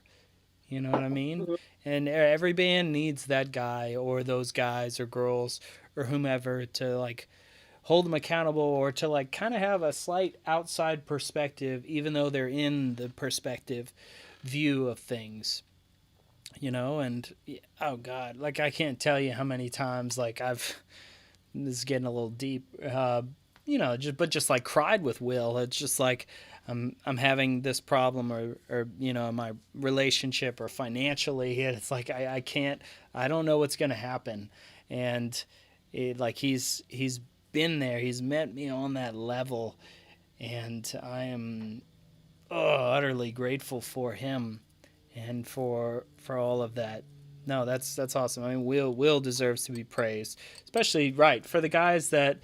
[SPEAKER 1] You know what I mean? And every band needs that guy or those guys or girls or whomever to like hold them accountable or to like kind of have a slight outside perspective, even though they're in the perspective view of things. And oh God, like I can't tell you how many times like this is getting a little deep, just like cried with Will. It's just like I'm having this problem or my relationship or financially, and it's like I don't know what's gonna happen, and like he's been there, he's met me on that level, and I am utterly grateful for him and for all of that. No, that's awesome. I mean, Will deserves to be praised, especially for the guys that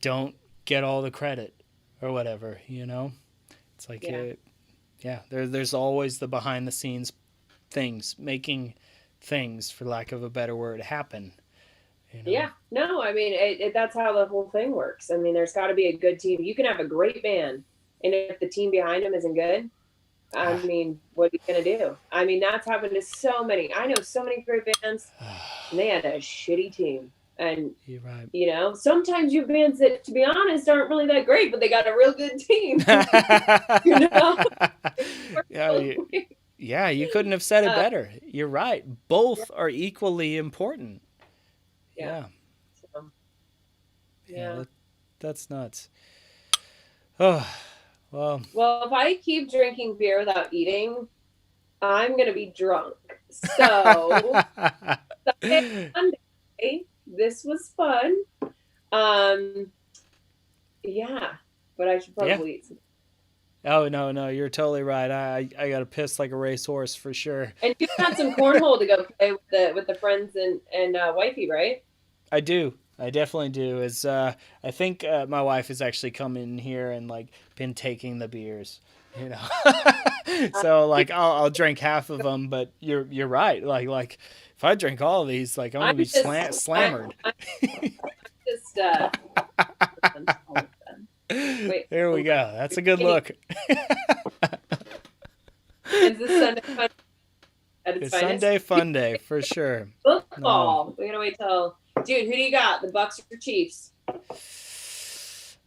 [SPEAKER 1] don't get all the credit or whatever. It's like there's always the behind the scenes things, making things, for lack of a better word, happen.
[SPEAKER 2] Yeah, no, I mean that's how the whole thing works. I mean, there's got to be a good team. You can have a great band, and if the team behind them isn't good, I mean, what are you going to do? I mean, that's happened to so many. I know so many great bands, and they had a shitty team. And,
[SPEAKER 1] you're right.
[SPEAKER 2] Sometimes you have bands that, to be honest, aren't really that great, but they got a real good team.
[SPEAKER 1] Yeah, you couldn't have said it better. You're right. Both are equally important. Yeah. That's nuts. Oh.
[SPEAKER 2] Well, if I keep drinking beer without eating, I'm going to be drunk. So, Sunday, this was fun. Yeah, but I should probably eat some.
[SPEAKER 1] Oh, no, you're totally right. I got to piss like a racehorse for sure.
[SPEAKER 2] And you got some cornhole to go play with the friends and wifey, right?
[SPEAKER 1] I do. I definitely do. I think my wife has actually come in here and like been taking the beers, So like I'll drink half of them, but you're right. Like if I drink all of these, like I'm gonna be slammered. Wait, there we go. That's a good look.
[SPEAKER 2] Is this Sunday fun?
[SPEAKER 1] It's Sunday fun day for sure.
[SPEAKER 2] Football. No. We gotta wait till. Dude, who do you got? The Bucks or Chiefs?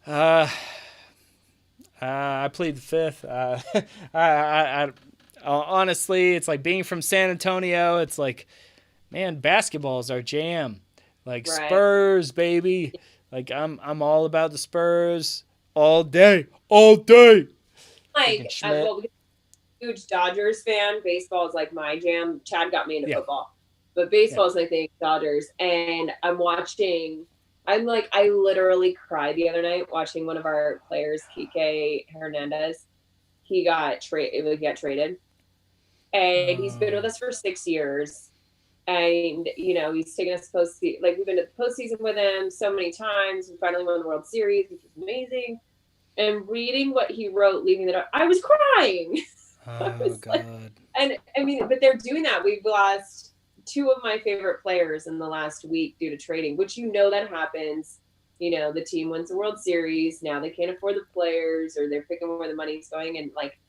[SPEAKER 1] I plead the fifth. I honestly, it's like being from San Antonio. It's like, man, basketball is our jam. Like Spurs, baby. Like I'm all about the Spurs all day.
[SPEAKER 2] Like, huge Dodgers fan. Baseball is like my jam. Chad got me into football. But baseball is my thing, Dodgers. And I literally cried the other night watching one of our players, Kike Hernandez. He got traded. And he's been with us for 6 years. And, he's taken us postseason. Like, we've been to the postseason with him so many times. We finally won the World Series, which was amazing. And reading what he wrote, leaving the door, I was crying.
[SPEAKER 1] God.
[SPEAKER 2] And, I mean, but they're doing that. We've lost 2 of my favorite players in the last week due to trading, which that happens. The team wins the World Series. Now they can't afford the players, or they're picking where the money's going. And like,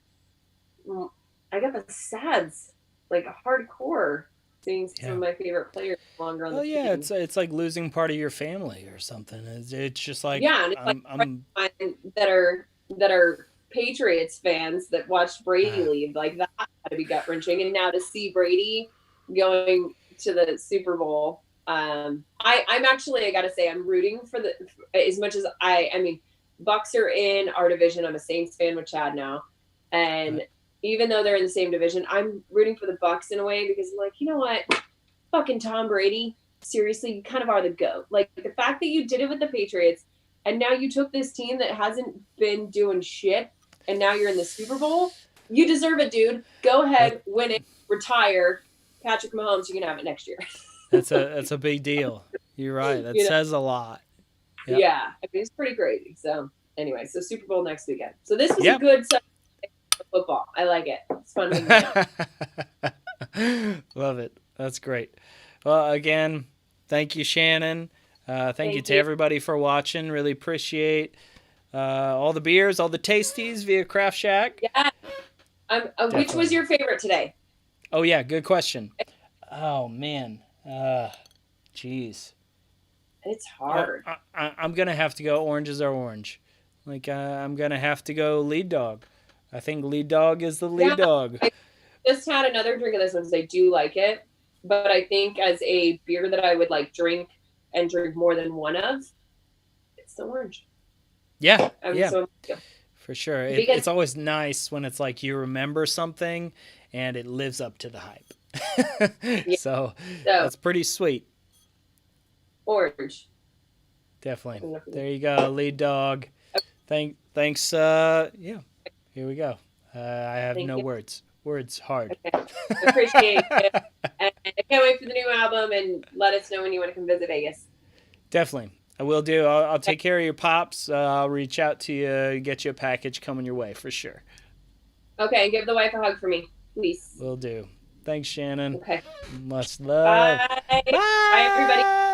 [SPEAKER 2] I got the sads, like hardcore, seeing some of my favorite players longer on the team.
[SPEAKER 1] It's like losing part of your family or something. It's just like
[SPEAKER 2] and it's that are Patriots fans that watched Brady leave. Like that had to be gut wrenching. And now to see Brady going to the Super Bowl, I'm actually, I gotta say, I'm rooting for as much as I mean, Bucks are in our division. I'm a Saints fan with Chad now, and even though they're in the same division, I'm rooting for the Bucks in a way because I'm like, you know what, fucking Tom Brady, seriously, you kind of are the GOAT. Like the fact that you did it with the Patriots, and now you took this team that hasn't been doing shit, and now you're in the Super Bowl. You deserve it, dude. Go ahead, win it, retire. Patrick Mahomes, you can have it next year.
[SPEAKER 1] That's a big deal. You're right. That says a lot.
[SPEAKER 2] Yep. Yeah, I mean, it's pretty crazy. So anyway, so Super Bowl next weekend. So this was a good football. I like it. It's fun.
[SPEAKER 1] Love it. That's great. Well, again, thank you, Shannon. Thank you to everybody for watching. Really appreciate all the beers, all the tasties via Craft Shack.
[SPEAKER 2] Yeah. Which was your favorite today?
[SPEAKER 1] Oh yeah, good question. Oh man, jeez.
[SPEAKER 2] It's hard.
[SPEAKER 1] I'm gonna have to go. Oranges are orange. Like I'm gonna have to go lead dog. I think lead dog is the lead dog.
[SPEAKER 2] I just had another drink of this one because I do like it, but I think as a beer that I would like drink and drink more than one of, it's the orange.
[SPEAKER 1] Yeah,
[SPEAKER 2] So,
[SPEAKER 1] for sure. It's always nice when it's like you remember something and it lives up to the hype. So that's pretty sweet.
[SPEAKER 2] Orange.
[SPEAKER 1] Definitely. There you go, lead dog. Thanks. Yeah, here we go. I have no words. Words hard.
[SPEAKER 2] Okay. Appreciate it. And I can't wait for the new album, and let us know when you want to come visit Vegas.
[SPEAKER 1] Definitely. I will do. I'll take care of your pops. I'll reach out to you, get you a package coming your way for sure.
[SPEAKER 2] Okay, and give the wife a hug for me, please.
[SPEAKER 1] Will do. Thanks, Shannon.
[SPEAKER 2] Okay.
[SPEAKER 1] Much love.
[SPEAKER 2] Bye. Bye, everybody.